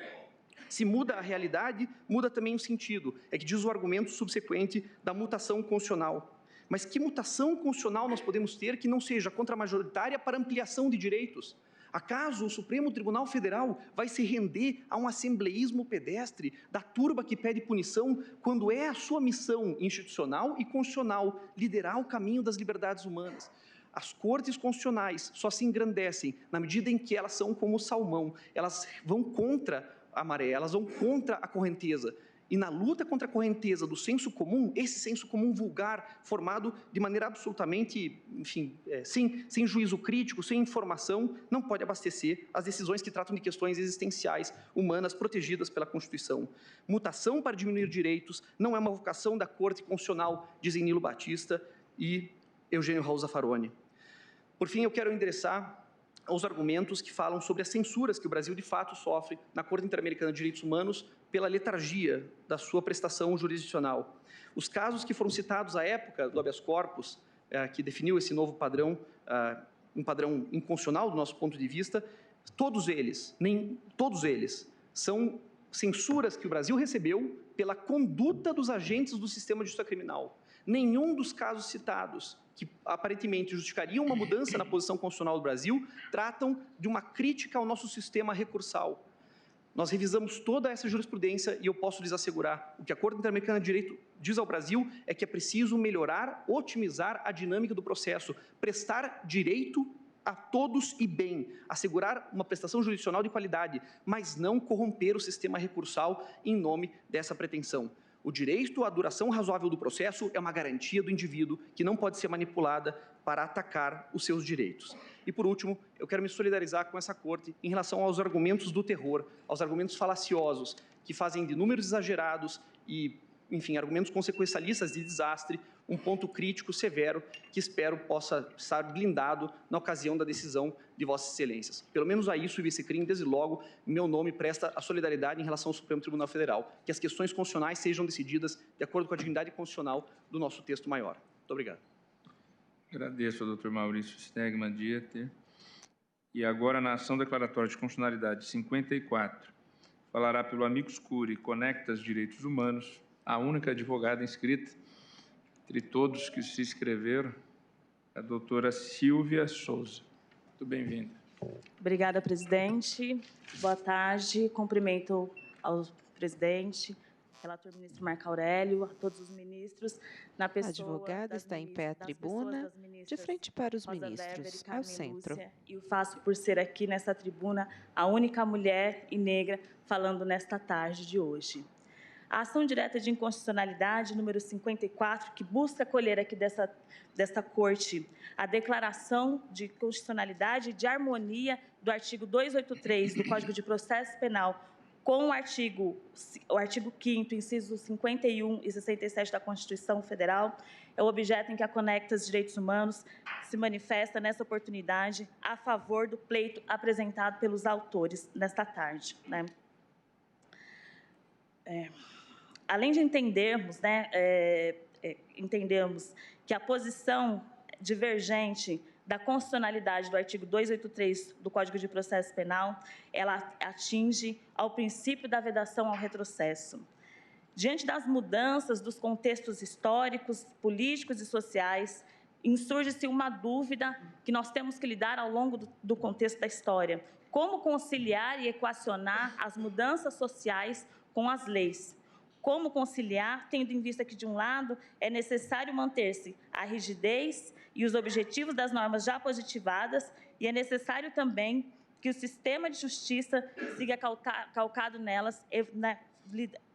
Se muda a realidade, muda também o sentido. É que diz o argumento subsequente da mutação constitucional. Mas que mutação constitucional nós podemos ter que não seja contramajoritária para ampliação de direitos? Acaso o Supremo Tribunal Federal vai se render a um assembleísmo pedestre da turba que pede punição, quando é a sua missão institucional e constitucional liderar o caminho das liberdades humanas? As cortes constitucionais só se engrandecem na medida em que elas são como o salmão, elas vão contra a maré, elas vão contra a correnteza. E na luta contra a correnteza do senso comum, esse senso comum vulgar, formado de maneira absolutamente, enfim, sem juízo crítico, sem informação, não pode abastecer as decisões que tratam de questões existenciais, humanas, protegidas pela Constituição. Mutação para diminuir direitos não é uma vocação da Corte Constitucional, dizem Nilo Batista e Eugênio Raul Zaffaroni. Por fim, eu quero endereçar aos argumentos que falam sobre as censuras que o Brasil de fato sofre na Corte Interamericana de Direitos Humanos pela letargia da sua prestação jurisdicional. Os casos que foram citados à época do habeas corpus, que definiu esse novo padrão, um padrão inconstitucional do nosso ponto de vista, todos eles são censuras que o Brasil recebeu pela conduta dos agentes do sistema de justiça criminal. Nenhum dos casos citados, que aparentemente justificariam uma mudança na posição constitucional do Brasil, tratam de uma crítica ao nosso sistema recursal. Nós revisamos toda essa jurisprudência e eu posso lhes assegurar, o que a Corte Interamericana de Direito diz ao Brasil é que é preciso melhorar, otimizar a dinâmica do processo, prestar direito a todos e bem, assegurar uma prestação jurisdicional de qualidade, mas não corromper o sistema recursal em nome dessa pretensão. O direito à duração razoável do processo é uma garantia do indivíduo que não pode ser manipulada para atacar os seus direitos. E, por último, eu quero me solidarizar com essa Corte em relação aos argumentos do terror, aos argumentos falaciosos, que fazem de números exagerados e, enfim, argumentos consequencialistas de desastre, um ponto crítico severo que espero possa estar blindado na ocasião da decisão de Vossas Excelências. Pelo menos a isso, vice-crime, desde logo, meu nome presta a solidariedade em relação ao Supremo Tribunal Federal, que as questões constitucionais sejam decididas de acordo com a dignidade constitucional do nosso texto maior. Muito obrigado. Agradeço ao Dr. Maurício Stegmann Dieter. E agora, na ação declaratória de constitucionalidade 54, falará pelo amicus curiae Conectas Direitos Humanos, a única advogada inscrita entre todos que se inscreveram, a doutora Silvia Souza. Muito bem-vinda. Obrigada, presidente. Boa tarde. Cumprimento ao presidente, relator ministro Marco Aurélio, a todos os ministros, na pessoa... A advogada está em pé à tribuna, de frente para os ministros, ao centro. E o faço por ser aqui nessa tribuna a única mulher e negra falando nesta tarde de hoje. A ação direta de inconstitucionalidade, número 54, que busca colher aqui desta Corte a declaração de constitucionalidade e de harmonia do artigo 283 do Código de Processo Penal com o artigo 5º, incisos 51 e 67 da Constituição Federal, é o objeto em que a Conectas Direitos Humanos se manifesta nessa oportunidade a favor do pleito apresentado pelos autores nesta tarde, né? Além de entendermos, entendemos que a posição divergente da constitucionalidade do artigo 283 do Código de Processo Penal, ela atinge ao princípio da vedação ao retrocesso. Diante das mudanças dos contextos históricos, políticos e sociais, insurge-se uma dúvida que nós temos que lidar ao longo do contexto da história. Como conciliar e equacionar as mudanças sociais com as leis? Como conciliar, tendo em vista que, de um lado, é necessário manter-se a rigidez e os objetivos das normas já positivadas, e é necessário também que o sistema de justiça siga calcado nelas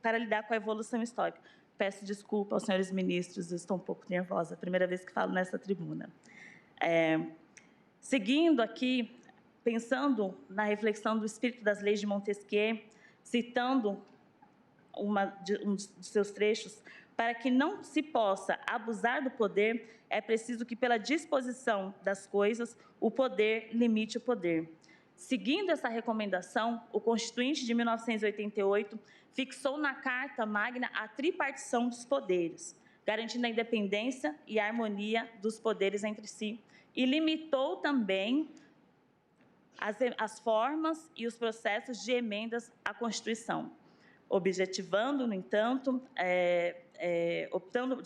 para lidar com a evolução histórica. Peço desculpa aos senhores ministros, eu estou um pouco nervosa, primeira vez que falo nessa tribuna. Seguindo aqui, pensando na reflexão do espírito das leis de Montesquieu, citando um dos seus trechos, para que não se possa abusar do poder, é preciso que, pela disposição das coisas, o poder limite o poder. Seguindo essa recomendação, o Constituinte de 1988 fixou na Carta Magna a tripartição dos poderes, garantindo a independência e a harmonia dos poderes entre si, e limitou também as formas e os processos de emendas à Constituição, objetivando, no entanto, optando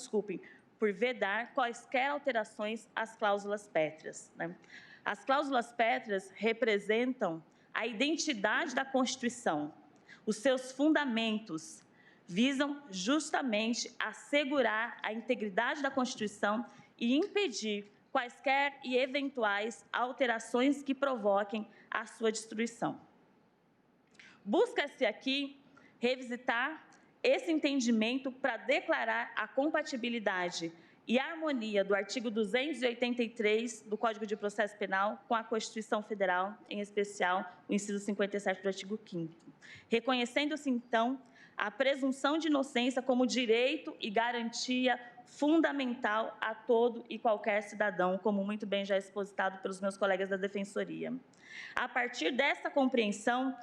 por vedar quaisquer alterações às cláusulas pétreas, né? As cláusulas pétreas representam a identidade da Constituição. Os seus fundamentos visam justamente assegurar a integridade da Constituição e impedir quaisquer e eventuais alterações que provoquem a sua destruição. Busca-se aqui revisitar esse entendimento para declarar a compatibilidade e harmonia do artigo 283 do Código de Processo Penal com a Constituição Federal, em especial o inciso 57 do artigo 5º, reconhecendo-se, então, a presunção de inocência como direito e garantia fundamental a todo e qualquer cidadão, como muito bem já expositado pelos meus colegas da Defensoria. A partir dessa compreensão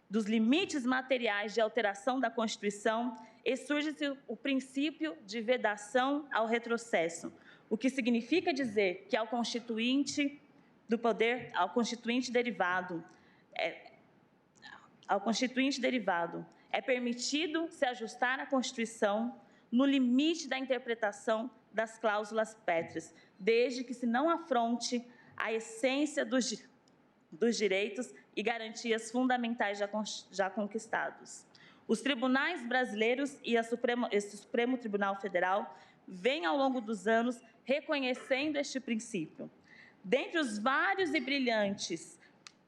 dos limites materiais de alteração da Constituição, surge-se o princípio de vedação ao retrocesso, o que significa dizer que ao constituinte do poder, ao constituinte derivado, é permitido se ajustar à Constituição no limite da interpretação das cláusulas pétreas, desde que se não afronte a essência dos direitos e garantias fundamentais já conquistados. Os tribunais brasileiros e esse Supremo Tribunal Federal vêm, ao longo dos anos, reconhecendo este princípio. Dentre os vários e brilhantes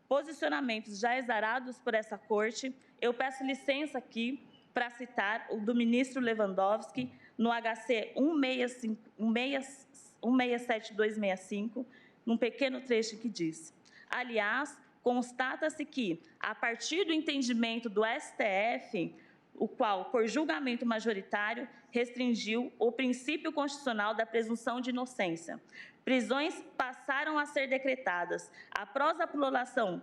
posicionamentos já exarados por essa Corte, eu peço licença aqui para citar o do ministro Lewandowski, no HC 167265, num pequeno trecho que diz: aliás, constata-se que, a partir do entendimento do STF, o qual, por julgamento majoritário, restringiu o princípio constitucional da presunção de inocência, prisões passaram a ser decretadas após a prolongação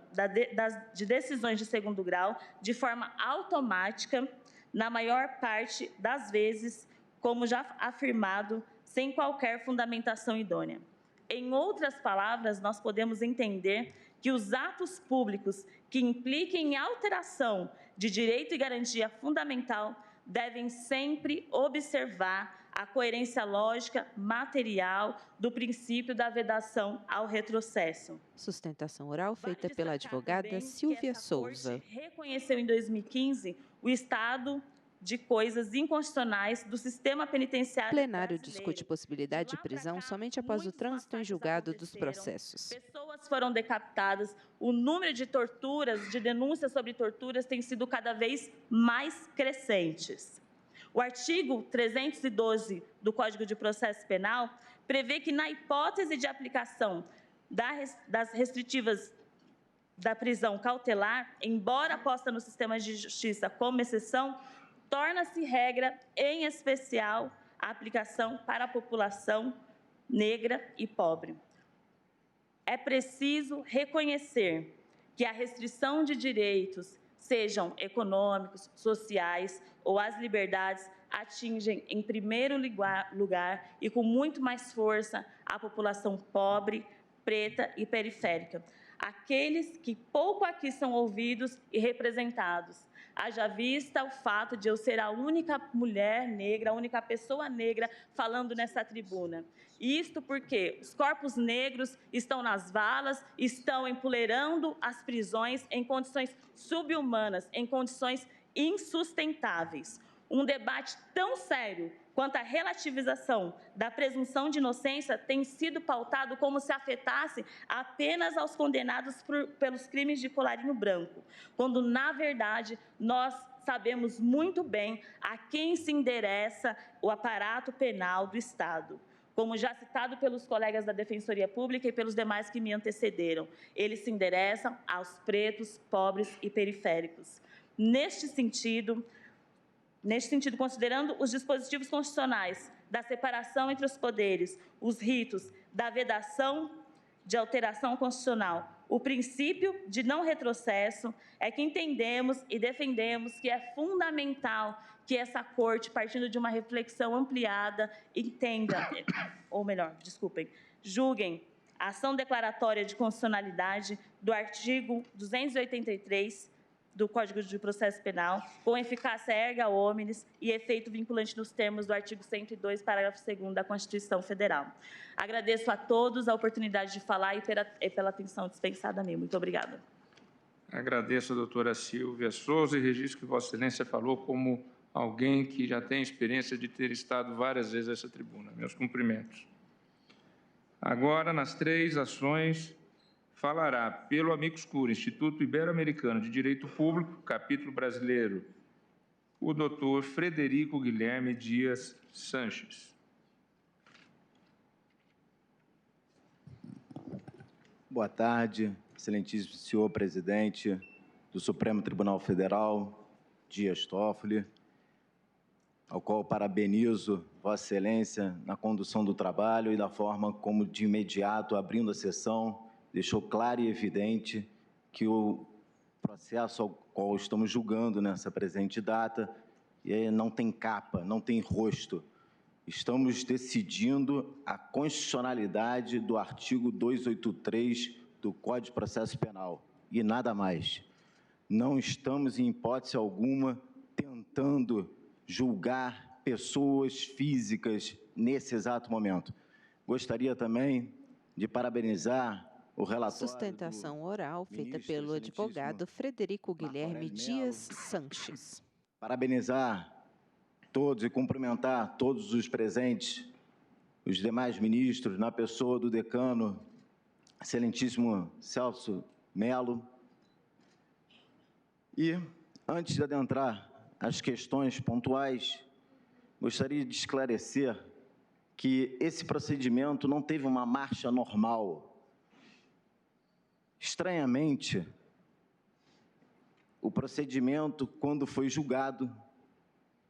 de decisões de segundo grau de forma automática, na maior parte das vezes, como já afirmado, sem qualquer fundamentação idônea. Em outras palavras, nós podemos entender que os atos públicos que impliquem alteração de direito e garantia fundamental devem sempre observar a coerência lógica material do princípio da vedação ao retrocesso. Sustentação oral feita pela advogada Silvia Souza. Reconheceu em 2015 o estado de coisas inconstitucionais do sistema penitenciário Plenário brasileiro. discute possibilidade de prisão somente após o trânsito em julgado dos processos. Pessoas foram decapitadas, o número de torturas, de denúncias sobre torturas tem sido cada vez mais crescentes. O artigo 312 do Código de Processo Penal prevê que, na hipótese de aplicação das restritivas da prisão cautelar, embora posta no sistema de justiça como exceção, torna-se regra, em especial, a aplicação para a população negra e pobre. É preciso reconhecer que a restrição de direitos, sejam econômicos, sociais ou as liberdades, atingem, em primeiro lugar e com muito mais força, a população pobre, preta e periférica, aqueles que pouco aqui são ouvidos e representados. Haja vista o fato de eu ser a única mulher negra, a única pessoa negra falando nessa tribuna. Isto porque os corpos negros estão nas valas, estão empoleirando as prisões em condições subhumanas, em condições insustentáveis. Um debate tão sério quanto a relativização da presunção de inocência tem sido pautado como se afetasse apenas aos condenados pelos crimes de colarinho branco, quando, na verdade, nós sabemos muito bem a quem se endereça o aparato penal do Estado. Como já citado pelos colegas da Defensoria Pública e pelos demais que me antecederam, eles se endereçam aos pretos, pobres e periféricos. Neste sentido, considerando os dispositivos constitucionais da separação entre os poderes, os ritos da vedação de alteração constitucional, o princípio de não retrocesso, é que entendemos e defendemos que é fundamental que essa Corte, partindo de uma reflexão ampliada, julguem a ação declaratória de constitucionalidade do artigo 283 do Código de Processo Penal, com eficácia erga omnes e efeito vinculante nos termos do artigo 102, parágrafo 2º da Constituição Federal. Agradeço a todos a oportunidade de falar e pela atenção dispensada a mim. Muito obrigada. Agradeço a doutora Silvia Souza e registro que Vossa Excelência falou como alguém que já tem experiência de ter estado várias vezes nessa tribuna. Meus cumprimentos. Agora, nas 3 ações, falará pelo Amicus Curiae, Instituto Ibero-Americano de Direito Público, capítulo brasileiro, o doutor Frederico Guilherme Dias Sanches. Boa tarde, excelentíssimo senhor presidente do Supremo Tribunal Federal, Dias Toffoli, ao qual parabenizo Vossa Excelência na condução do trabalho e da forma como, de imediato, abrindo a sessão, deixou claro e evidente que o processo ao qual estamos julgando nessa presente data não tem capa, não tem rosto. Estamos decidindo a constitucionalidade do artigo 283 do Código de Processo Penal e nada mais. Não estamos, em hipótese alguma, tentando julgar pessoas físicas nesse exato momento. Gostaria também de parabenizar o relatório. Sustentação oral feita pelo advogado Frederico Guilherme Dias Sanches. Parabenizar todos e cumprimentar todos os presentes, os demais ministros, na pessoa do decano, excelentíssimo Celso Melo. E, antes de adentrar as questões pontuais, gostaria de esclarecer que esse procedimento não teve uma marcha normal. Estranhamente, o procedimento, quando foi julgado,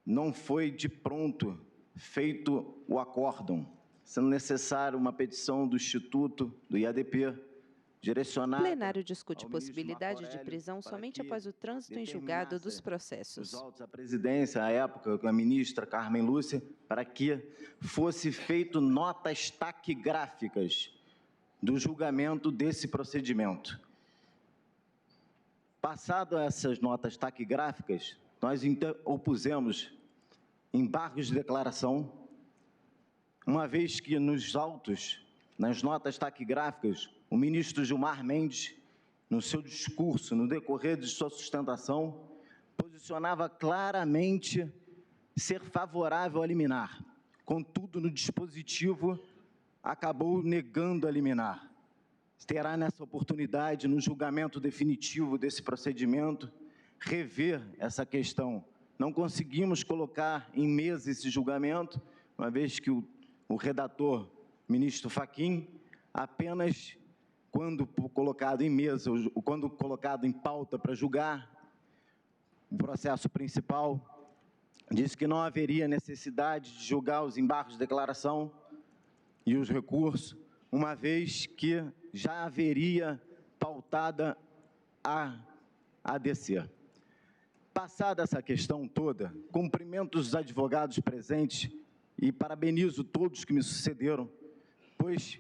não foi de pronto feito o acórdão, sendo necessário uma petição do Instituto, do IADP, direcionada... Plenário discute possibilidade de prisão somente após o trânsito em julgado dos processos. Os autos à presidência, à época, com a ministra Carmen Lúcia, para que fosse feito notas taquigráficas do julgamento desse procedimento. Passado essas notas taquigráficas, nós opusemos embargos de declaração, uma vez que nos autos, nas notas taquigráficas, o ministro Gilmar Mendes, no seu discurso, no decorrer de sua sustentação, posicionava claramente ser favorável a liminar. Contudo, no dispositivo, acabou negando a liminar. Terá nessa oportunidade, no julgamento definitivo desse procedimento, rever essa questão. Não conseguimos colocar em mesa esse julgamento, uma vez que o redator, ministro Fachin, apenas quando colocado em mesa, quando colocado em pauta para julgar o processo principal, disse que não haveria necessidade de julgar os embargos de declaração e os recursos, uma vez que já haveria pautada a ADC. Passada essa questão toda, cumprimento os advogados presentes e parabenizo todos que me sucederam, pois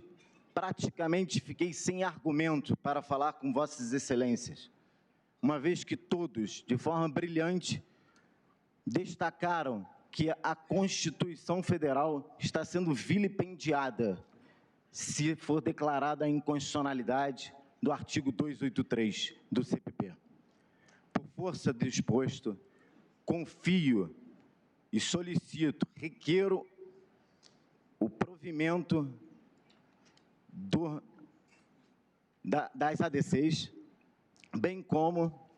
praticamente fiquei sem argumento para falar com Vossas Excelências, uma vez que todos, de forma brilhante, destacaram que a Constituição Federal está sendo vilipendiada se for declarada a inconstitucionalidade do artigo 283 do CPP. Por força do exposto, confio e solicito, requeiro o provimento das ADCs, bem como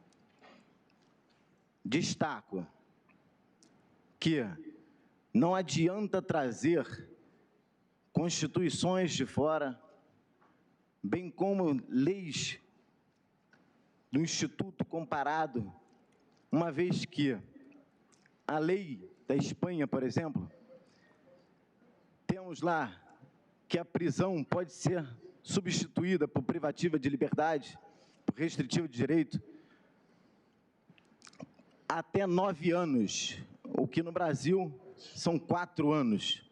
destaco que não adianta trazer constituições de fora, bem como leis do Instituto comparado, uma vez que a lei da Espanha, por exemplo, temos lá que a prisão pode ser substituída por privativa de liberdade, por restritiva de direito, até 9 anos, o que no Brasil são 4 anos.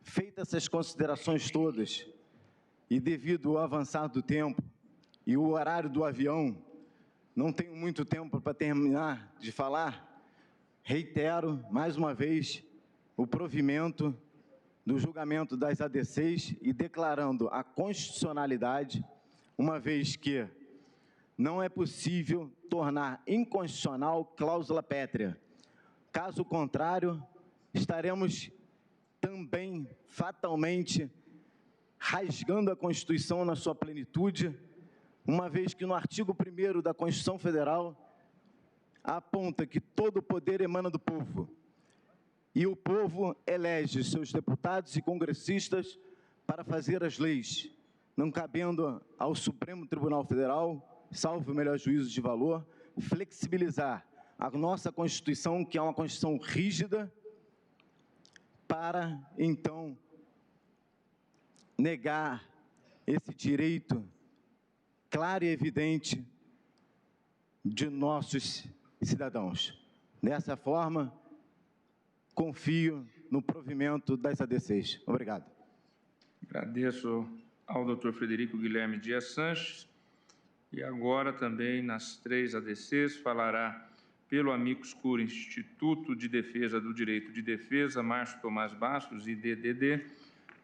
Feitas essas considerações todas, e devido ao avançar do tempo e o horário do avião, não tenho muito tempo para terminar de falar, reitero, mais uma vez, o provimento do julgamento das ADCs e declarando a constitucionalidade, uma vez que não é possível tornar inconstitucional cláusula pétrea. Caso contrário, estaremos também fatalmente rasgando a Constituição na sua plenitude, uma vez que no artigo 1º da Constituição Federal aponta que todo o poder emana do povo e o povo elege seus deputados e congressistas para fazer as leis, não cabendo ao Supremo Tribunal Federal, salvo o melhor juízo de valor, flexibilizar a nossa Constituição, que é uma Constituição rígida, para, então, negar esse direito claro e evidente de nossos cidadãos. Dessa forma, confio no provimento das ADCs. Obrigado. Agradeço ao doutor Frederico Guilherme Dias Sanches. E agora também nas 3 ADCs falará pelo amicus curiae Instituto de Defesa do Direito de Defesa, Márcio Tomás Bastos, IDDD,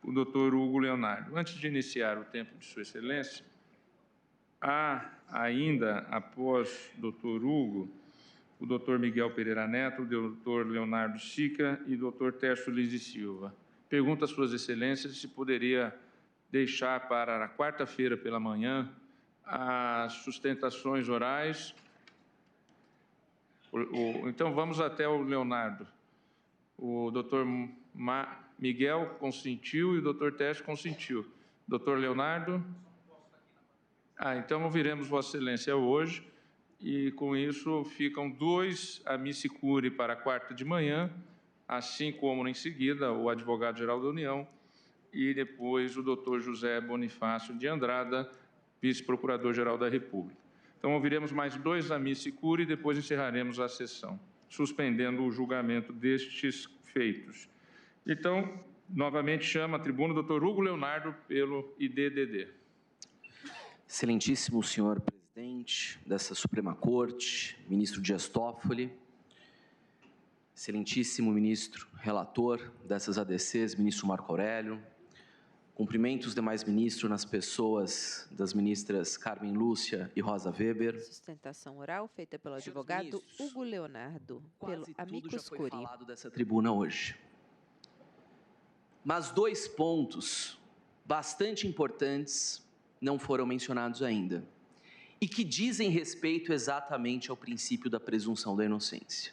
o doutor Hugo Leonardo. Antes de iniciar o tempo de Sua Excelência, há ainda, após o doutor Hugo, o doutor Miguel Pereira Neto, o doutor Leonardo Sica e o doutor Tércio Lins e Silva. Pergunto às Suas Excelências se poderia deixar para a quarta-feira pela manhã as sustentações orais. Então, vamos até o Leonardo. O doutor Miguel consentiu e o doutor Tércio consentiu. Doutor Leonardo? Então ouviremos Vossa Excelência hoje, e com isso ficam 2 amici curiae para a quarta de manhã, assim como em seguida o advogado-geral da União e depois o doutor José Bonifácio de Andrada, vice-procurador-geral da República. Então ouviremos mais 2 amici curiae e depois encerraremos a sessão, suspendendo o julgamento destes feitos. Então, novamente chamo à tribuna o doutor Hugo Leonardo pelo IDDD. Excelentíssimo senhor presidente dessa Suprema Corte, ministro Dias Toffoli, excelentíssimo ministro relator dessas ADCs, ministro Marco Aurélio, Cumprimento os demais ministros nas pessoas das ministras Carmen Lúcia e Rosa Weber. Sustentação oral feita pelo advogado Hugo Leonardo, pelo amicus curiae. Foi falado dessa tribuna hoje. Mas 2 pontos bastante importantes não foram mencionados ainda e que dizem respeito exatamente ao princípio da presunção da inocência.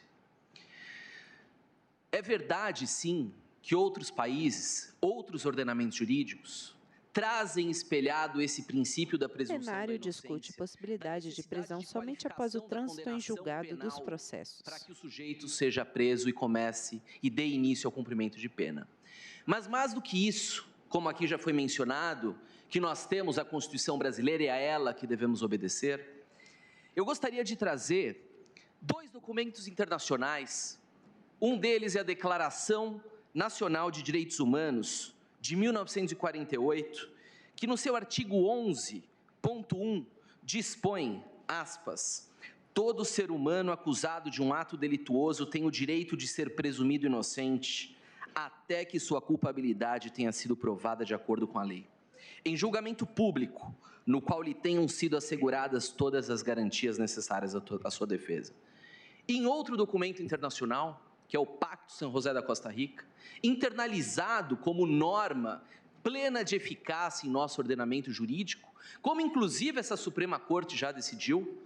É verdade, sim, que outros países, outros ordenamentos jurídicos, trazem espelhado esse princípio da presunção da inocência. O plenário discute possibilidade de prisão somente após o trânsito em julgado dos processos. Para que o sujeito seja preso e comece e dê início ao cumprimento de pena. Mas mais do que isso, como aqui já foi mencionado, que nós temos a Constituição brasileira e a ela que devemos obedecer, eu gostaria de trazer 2 documentos internacionais. Um deles é a Declaração Nacional de Direitos Humanos, de 1948, que no seu artigo 11.1 dispõe, aspas, todo ser humano acusado de um ato delituoso tem o direito de ser presumido inocente, até que sua culpabilidade tenha sido provada de acordo com a lei. Em julgamento público, no qual lhe tenham sido asseguradas todas as garantias necessárias à sua defesa. Em outro documento internacional, que é o Pacto San José da Costa Rica, internalizado como norma plena de eficácia em nosso ordenamento jurídico, como inclusive essa Suprema Corte já decidiu,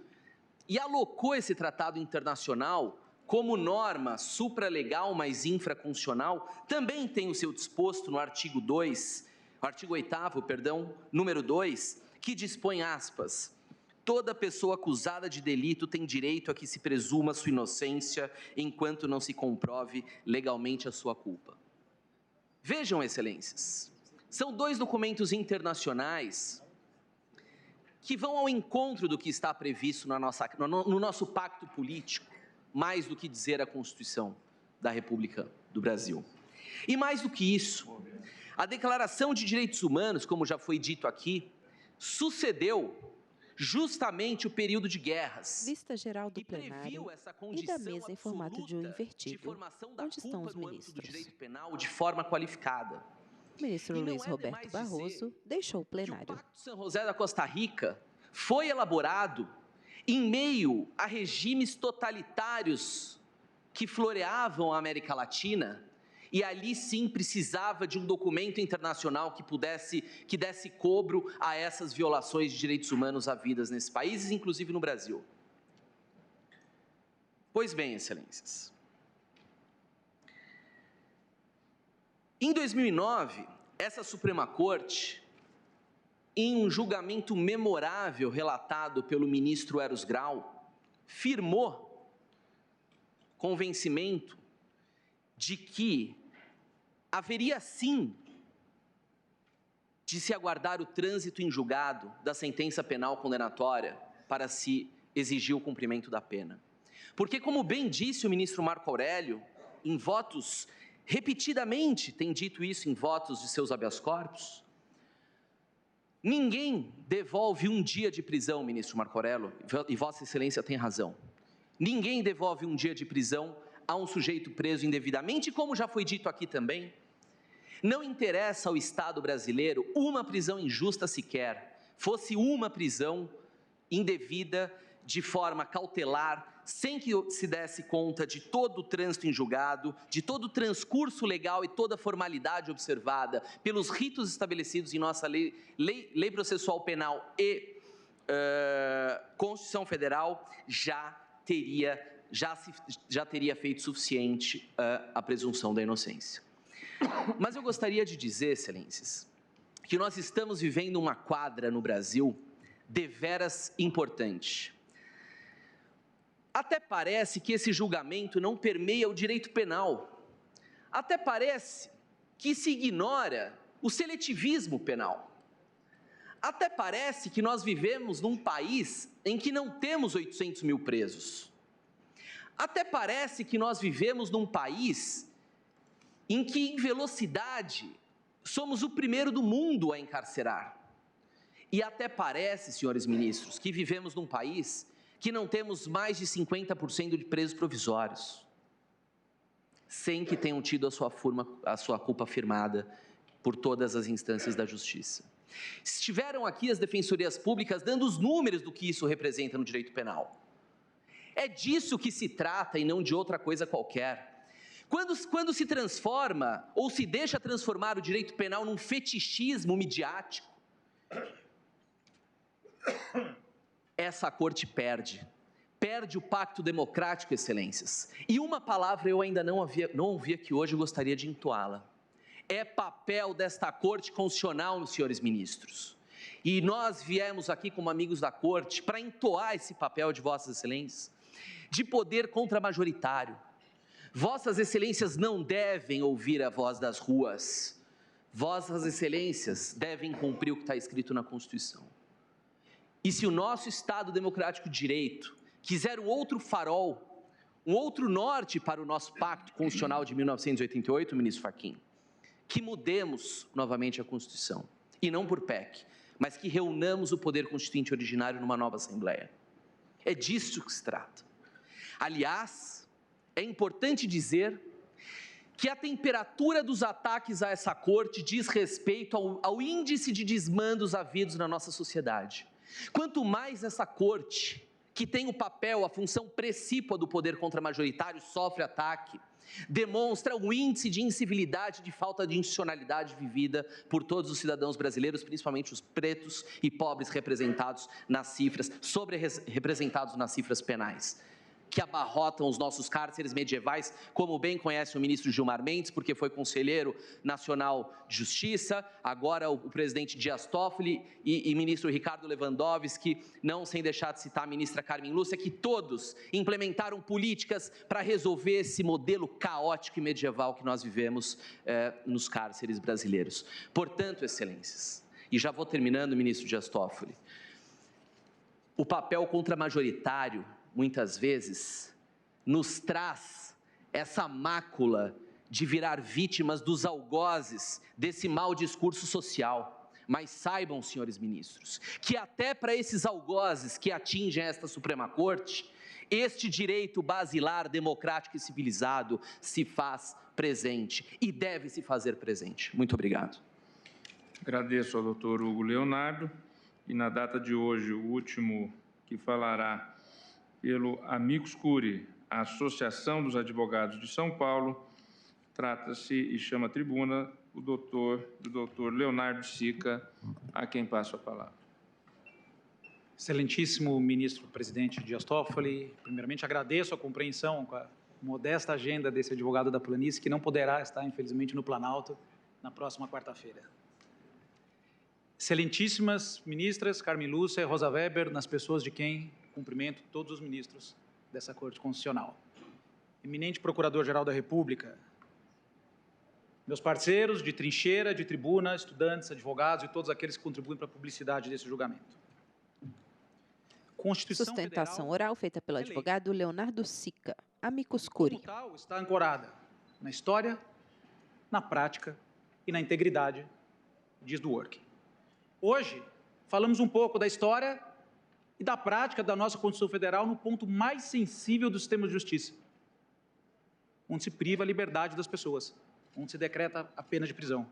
e alocou esse tratado internacional como norma supralegal, mas infraconstitucional, também tem o seu disposto no artigo 8º, número 2, que dispõe, aspas, toda pessoa acusada de delito tem direito a que se presuma sua inocência enquanto não se comprove legalmente a sua culpa. Vejam, excelências, são 2 documentos internacionais que vão ao encontro do que está previsto no nosso pacto político, mais do que dizer a Constituição da República do Brasil. E mais do que isso, a Declaração de Direitos Humanos, como já foi dito aqui, sucedeu justamente o período de guerras. Vista geral do plenário e da mesa em formato de invertido, onde estão os ministros. Do direito penal de forma qualificada. O ministro Luiz Roberto Barroso deixou o plenário. O Pacto San José da Costa Rica foi elaborado em meio a regimes totalitários que floreavam a América Latina, e ali sim precisava de um documento internacional que desse cobro a essas violações de direitos humanos havidas nesses países, inclusive no Brasil. Pois bem, excelências, em 2009, essa Suprema Corte, em um julgamento memorável relatado pelo ministro Eros Grau, firmou convencimento de que haveria sim de se aguardar o trânsito em julgado da sentença penal condenatória para se exigir o cumprimento da pena. Porque, como bem disse o ministro Marco Aurélio, em votos, repetidamente tem dito isso em votos de seus habeas corpus, ninguém devolve um dia de prisão, ministro Marco Aurélio, e Vossa Excelência tem razão. Ninguém devolve um dia de prisão a um sujeito preso indevidamente, como já foi dito aqui também. Não interessa ao Estado brasileiro uma prisão injusta sequer, fosse uma prisão indevida de forma cautelar, sem que se desse conta de todo o trânsito em julgado, de todo o transcurso legal e toda a formalidade observada pelos ritos estabelecidos em nossa lei processual penal e Constituição Federal, já teria feito suficiente a presunção da inocência. Mas eu gostaria de dizer, excelências, que nós estamos vivendo uma quadra no Brasil deveras importante. Até parece que esse julgamento não permeia o direito penal. Até parece que se ignora o seletivismo penal. Até parece que nós vivemos num país em que não temos 800 mil presos. Até parece que nós vivemos num país em que, em velocidade, somos o primeiro do mundo a encarcerar. E até parece, senhores ministros, que vivemos num país que não temos mais de 50% de presos provisórios, sem que tenham tido a sua culpa firmada por todas as instâncias da justiça. Estiveram aqui as defensorias públicas dando os números do que isso representa no direito penal. É disso que se trata e não de outra coisa qualquer. Quando se transforma ou se deixa transformar o direito penal num fetichismo midiático, essa corte perde o pacto democrático, excelências. E uma palavra eu ainda não ouvi aqui hoje e gostaria de entoá-la. É papel desta corte constitucional, meus senhores ministros. E nós viemos aqui como amigos da corte para entoar esse papel de vossas excelências, de poder contramajoritário. Vossas excelências não devem ouvir a voz das ruas. Vossas excelências devem cumprir o que está escrito na Constituição. E se o nosso Estado democrático de direito quiser um outro farol, um outro norte para o nosso pacto constitucional de 1988, ministro Fachin, que mudemos novamente a Constituição, e não por PEC, mas que reunamos o poder constituinte originário numa nova Assembleia. É disso que se trata. Aliás, é importante dizer que a temperatura dos ataques a essa corte diz respeito ao índice de desmandos havidos na nossa sociedade. Quanto mais essa corte, que tem o papel, a função precípua do poder contramajoritário, sofre ataque, demonstra um índice de incivilidade, de falta de institucionalidade vivida por todos os cidadãos brasileiros, principalmente os pretos e pobres representados nas cifras, sobre-representados nas cifras penais, que abarrotam os nossos cárceres medievais, como bem conhece o ministro Gilmar Mendes, porque foi conselheiro nacional de Justiça, agora o presidente Dias Toffoli e ministro Ricardo Lewandowski, não sem deixar de citar a ministra Carmen Lúcia, que todos implementaram políticas para resolver esse modelo caótico e medieval que nós vivemos nos cárceres brasileiros. Portanto, excelências, e já vou terminando, ministro Dias Toffoli, o papel contramajoritário muitas vezes, nos traz essa mácula de virar vítimas dos algozes desse mau discurso social. Mas saibam, senhores ministros, que até para esses algozes que atingem esta Suprema Corte, este direito basilar, democrático e civilizado se faz presente e deve se fazer presente. Muito obrigado. Agradeço ao doutor Hugo Leonardo. E na data de hoje, o último que falará pelo Amicus Curiae, a Associação dos Advogados de São Paulo, trata-se e chama a tribuna o doutor Leonardo Sica, a quem passo a palavra. Excelentíssimo ministro-presidente Dias Toffoli, primeiramente agradeço a compreensão com a modesta agenda desse advogado da planície, que não poderá estar, infelizmente, no Planalto na próxima quarta-feira. Excelentíssimas ministras Carmen Lúcia e Rosa Weber, nas pessoas de quem cumprimento todos os ministros dessa Corte Constitucional. Eminente Procurador-Geral da República, meus parceiros de trincheira, de tribuna, estudantes, advogados e todos aqueles que contribuem para a publicidade desse julgamento. Sustentação oral feita pelo advogado Leonardo Sica, Amicus Curiae. Como tal, está ancorada na história, na prática e na integridade, diz do working. Hoje, falamos um pouco da história e da prática da nossa Constituição Federal no ponto mais sensível do sistema de justiça, onde se priva a liberdade das pessoas, onde se decreta a pena de prisão.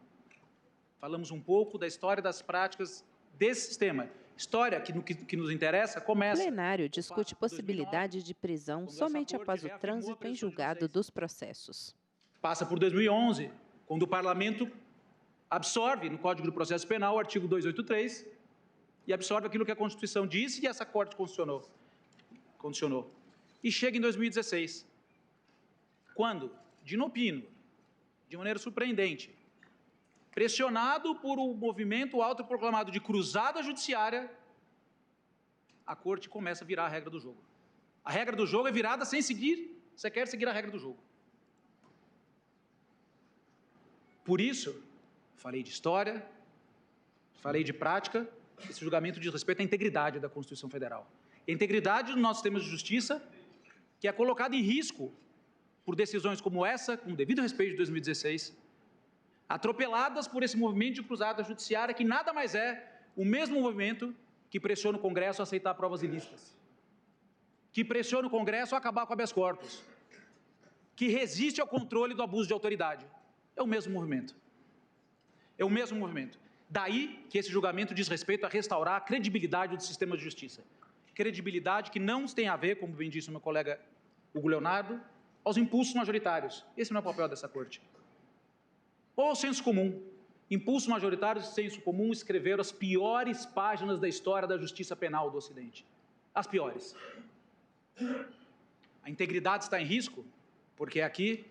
Falamos um pouco da história das práticas desse sistema. História que, no que nos interessa, começa... O plenário discute possibilidade de prisão somente após o trânsito em julgado dos processos. Passa por 2011, quando o Parlamento absorve no Código do Processo Penal o artigo 283, e absorve aquilo que a Constituição disse e essa Corte condicionou. E chega em 2016, quando, de inopino, de maneira surpreendente, pressionado por um movimento autoproclamado de cruzada judiciária, a Corte começa a virar a regra do jogo. A regra do jogo é virada sem sequer seguir a regra do jogo. Por isso, falei de história, falei de prática. Esse julgamento diz respeito à integridade da Constituição Federal. A integridade do nosso sistema de justiça, que é colocada em risco por decisões como essa, com devido respeito de 2016, atropeladas por esse movimento de cruzada judiciária, que nada mais é o mesmo movimento que pressiona o Congresso a aceitar provas ilícitas, que pressiona o Congresso a acabar com o habeas corpus, que resiste ao controle do abuso de autoridade. É o mesmo movimento. É o mesmo movimento. Daí que esse julgamento diz respeito a restaurar a credibilidade do sistema de justiça. Credibilidade que não tem a ver, como bem disse o meu colega Hugo Leonardo, aos impulsos majoritários. Esse não é o papel dessa Corte. Ou ao senso comum. Impulsos majoritários e senso comum escreveram as piores páginas da história da justiça penal do Ocidente. As piores. A integridade está em risco, porque aqui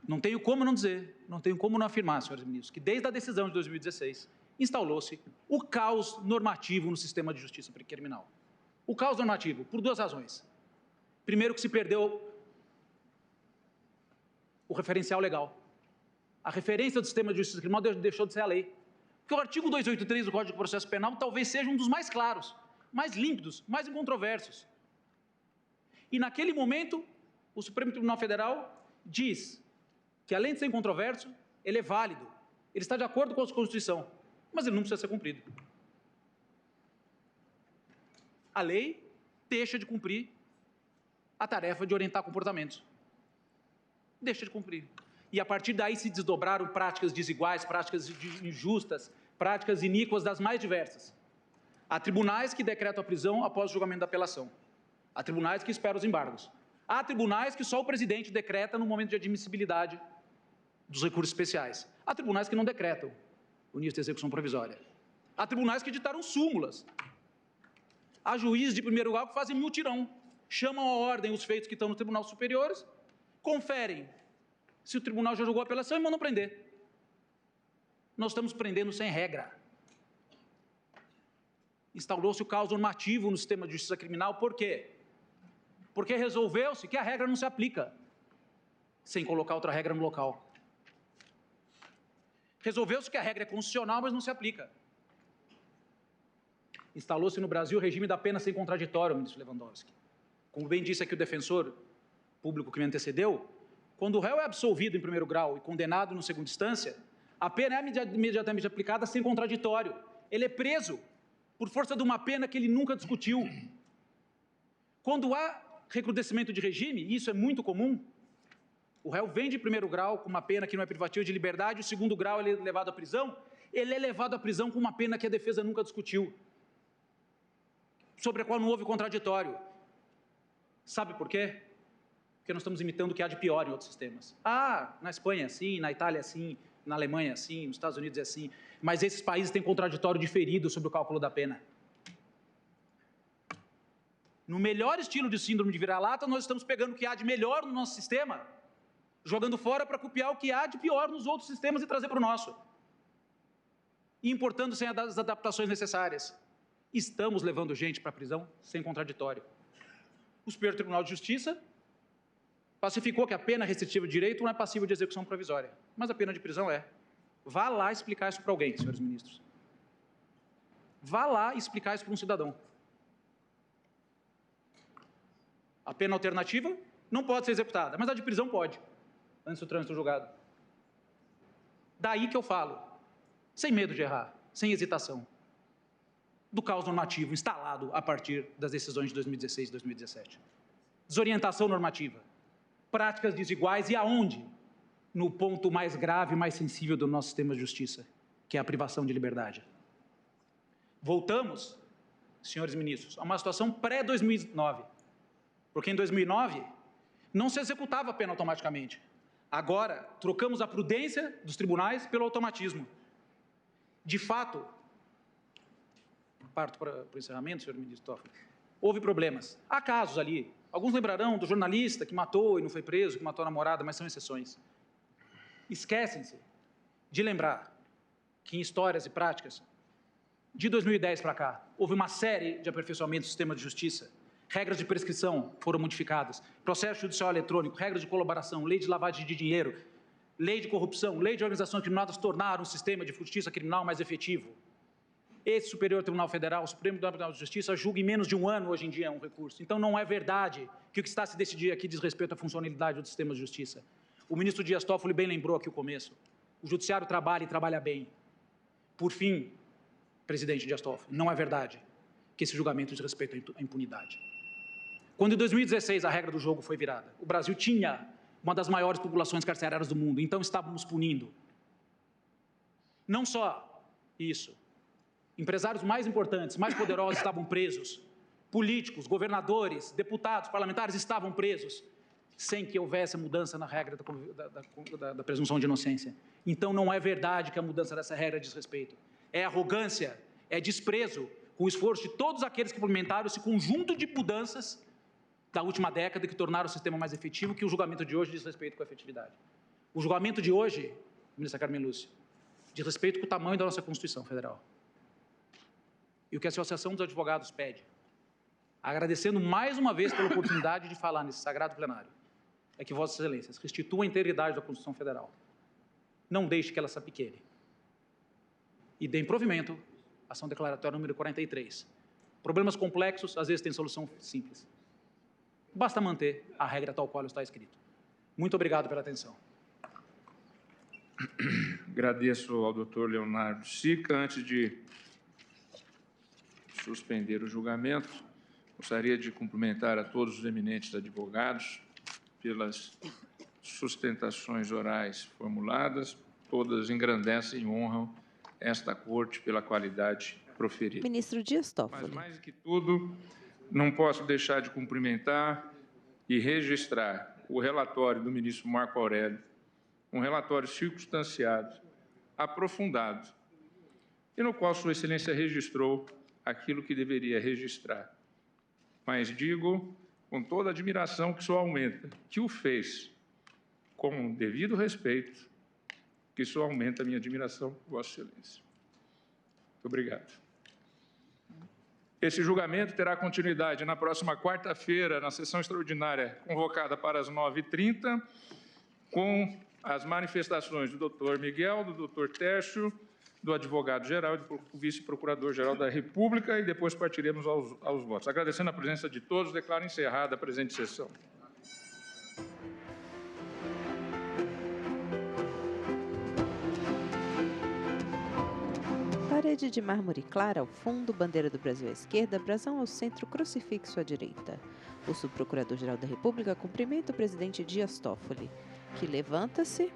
não tenho como não dizer, não tenho como não afirmar, senhores ministros, que desde a decisão de 2016 instalou-se o caos normativo no sistema de justiça criminal. O caos normativo, por duas razões. Primeiro, que se perdeu o referencial legal. A referência do sistema de justiça criminal deixou de ser a lei. Porque o artigo 283 do Código de Processo Penal talvez seja um dos mais claros, mais límpidos, mais incontroversos. E naquele momento, o Supremo Tribunal Federal diz que, além de ser incontroverso, ele é válido, ele está de acordo com a Constituição, mas ele não precisa ser cumprido. A lei deixa de cumprir a tarefa de orientar comportamentos. Deixa de cumprir. E, a partir daí, se desdobraram práticas desiguais, práticas injustas, práticas iníquas das mais diversas. Há tribunais que decretam a prisão após o julgamento da apelação. Há tribunais que esperam os embargos. Há tribunais que só o presidente decreta no momento de admissibilidade dos recursos especiais. Há tribunais que não decretam o nível de execução provisória. Há tribunais que ditaram súmulas. Há juízes de primeiro grau que fazem mutirão, chamam à ordem os feitos que estão no Tribunal Superiores, conferem se o tribunal já julgou a apelação e mandam prender. Nós estamos prendendo sem regra. Instaurou-se o caos normativo no sistema de justiça criminal, por quê? Porque resolveu-se que a regra não se aplica sem colocar outra regra no local. Resolveu-se que a regra é constitucional, mas não se aplica. Instalou-se no Brasil o regime da pena sem contraditório, ministro Lewandowski. Como bem disse aqui o defensor público que me antecedeu, quando o réu é absolvido em primeiro grau e condenado no segunda instância, a pena é imediatamente aplicada sem contraditório. Ele é preso por força de uma pena que ele nunca discutiu. Quando há recrudescimento de regime, e isso é muito comum, o réu vem de primeiro grau com uma pena que não é privativa de liberdade, o segundo grau ele é levado à prisão, ele é levado à prisão com uma pena que a defesa nunca discutiu, sobre a qual não houve contraditório. Sabe por quê? Porque nós estamos imitando o que há de pior em outros sistemas. Ah, na Espanha é assim, na Itália é assim, na Alemanha é assim, nos Estados Unidos é assim, mas esses países têm contraditório diferido sobre o cálculo da pena. No melhor estilo de síndrome de vira-lata, nós estamos pegando o que há de melhor no nosso sistema, jogando fora para copiar o que há de pior nos outros sistemas e trazer para o nosso. E importando sem as adaptações necessárias. Estamos levando gente para a prisão sem contraditório. O Superior Tribunal de Justiça pacificou que a pena restritiva de direito não é passível de execução provisória, mas a pena de prisão é. Vá lá explicar isso para alguém, senhores ministros. Vá lá explicar isso para um cidadão. A pena alternativa não pode ser executada, mas a de prisão pode, antes do trânsito julgado. Daí que eu falo, sem medo de errar, sem hesitação, do caos normativo instalado a partir das decisões de 2016 e 2017. Desorientação normativa, práticas desiguais e aonde? No ponto mais grave, mais sensível do nosso sistema de justiça, que é a privação de liberdade. Voltamos, senhores ministros, a uma situação pré-2009, porque em 2009 não se executava a pena automaticamente. Agora, trocamos a prudência dos tribunais pelo automatismo. De fato, parto para o encerramento, senhor ministro Toffoli, houve problemas. Há casos ali, alguns lembrarão do jornalista que matou e não foi preso, que matou a namorada, mas são exceções. Esquecem-se de lembrar que em histórias e práticas, de 2010 para cá, houve uma série de aperfeiçoamentos do sistema de justiça. Regras de prescrição foram modificadas, processo judicial eletrônico, regras de colaboração, lei de lavagem de dinheiro, lei de corrupção, lei de organizações criminosas tornaram o sistema de justiça criminal mais efetivo. Esse Superior Tribunal Federal, o Supremo Tribunal de Justiça, julga em menos de um ano, hoje em dia, um recurso. Então, não é verdade que o que está a se decidir aqui diz respeito à funcionalidade do sistema de justiça. O ministro Dias Toffoli bem lembrou aqui o começo. O judiciário trabalha e trabalha bem. Por fim, presidente Dias Toffoli, não é verdade que esse julgamento diz respeito à impunidade. Quando, em 2016, a regra do jogo foi virada, o Brasil tinha uma das maiores populações carcerárias do mundo, então estávamos punindo Não só isso. Empresários mais importantes, mais poderosos estavam presos. Políticos, governadores, deputados, parlamentares estavam presos sem que houvesse mudança na regra da presunção de inocência. Então, não é verdade que a mudança dessa regra diz respeito. É arrogância, é desprezo com o esforço de todos aqueles que implementaram esse conjunto de mudanças da última década que tornaram o sistema mais efetivo, que o julgamento de hoje diz respeito com a efetividade. O julgamento de hoje, ministra Carmen Lúcia, diz respeito com o tamanho da nossa Constituição Federal. E o que a Associação dos Advogados pede, agradecendo mais uma vez pela oportunidade de falar nesse sagrado plenário, é que Vossas Excelências restituam a integridade da Constituição Federal. Não deixe que ela se apequene. E deem provimento à ação declaratória número 43. Problemas complexos, às vezes, têm solução simples. Basta manter a regra tal qual está escrito. Muito obrigado pela atenção. Agradeço ao doutor Leonardo Sica. Antes de suspender o julgamento, gostaria de cumprimentar a todos os eminentes advogados pelas sustentações orais formuladas. Todas engrandecem e honram esta corte pela qualidade proferida. Ministro Dias Toffoli. Mas, mais do que tudo, não posso deixar de cumprimentar e registrar o relatório do ministro Marco Aurélio, um relatório circunstanciado, aprofundado, e no qual Sua Excelência registrou aquilo que deveria registrar. Mas digo, com toda a admiração que só aumenta, que o fez com devido respeito, que só aumenta a minha admiração por Vossa Excelência. Muito obrigado. Esse julgamento terá continuidade na próxima quarta-feira, na sessão extraordinária convocada para as 9h30, com as manifestações do doutor Miguel, do doutor Tércio, do advogado-geral e do vice-procurador-geral da República, e depois partiremos aos votos. Agradecendo a presença de todos, declaro encerrada a presente sessão. Parede de mármore clara ao fundo, bandeira do Brasil à esquerda, brasão ao centro, crucifixo à direita. O subprocurador-geral da República cumprimenta o presidente Dias Toffoli, que levanta-se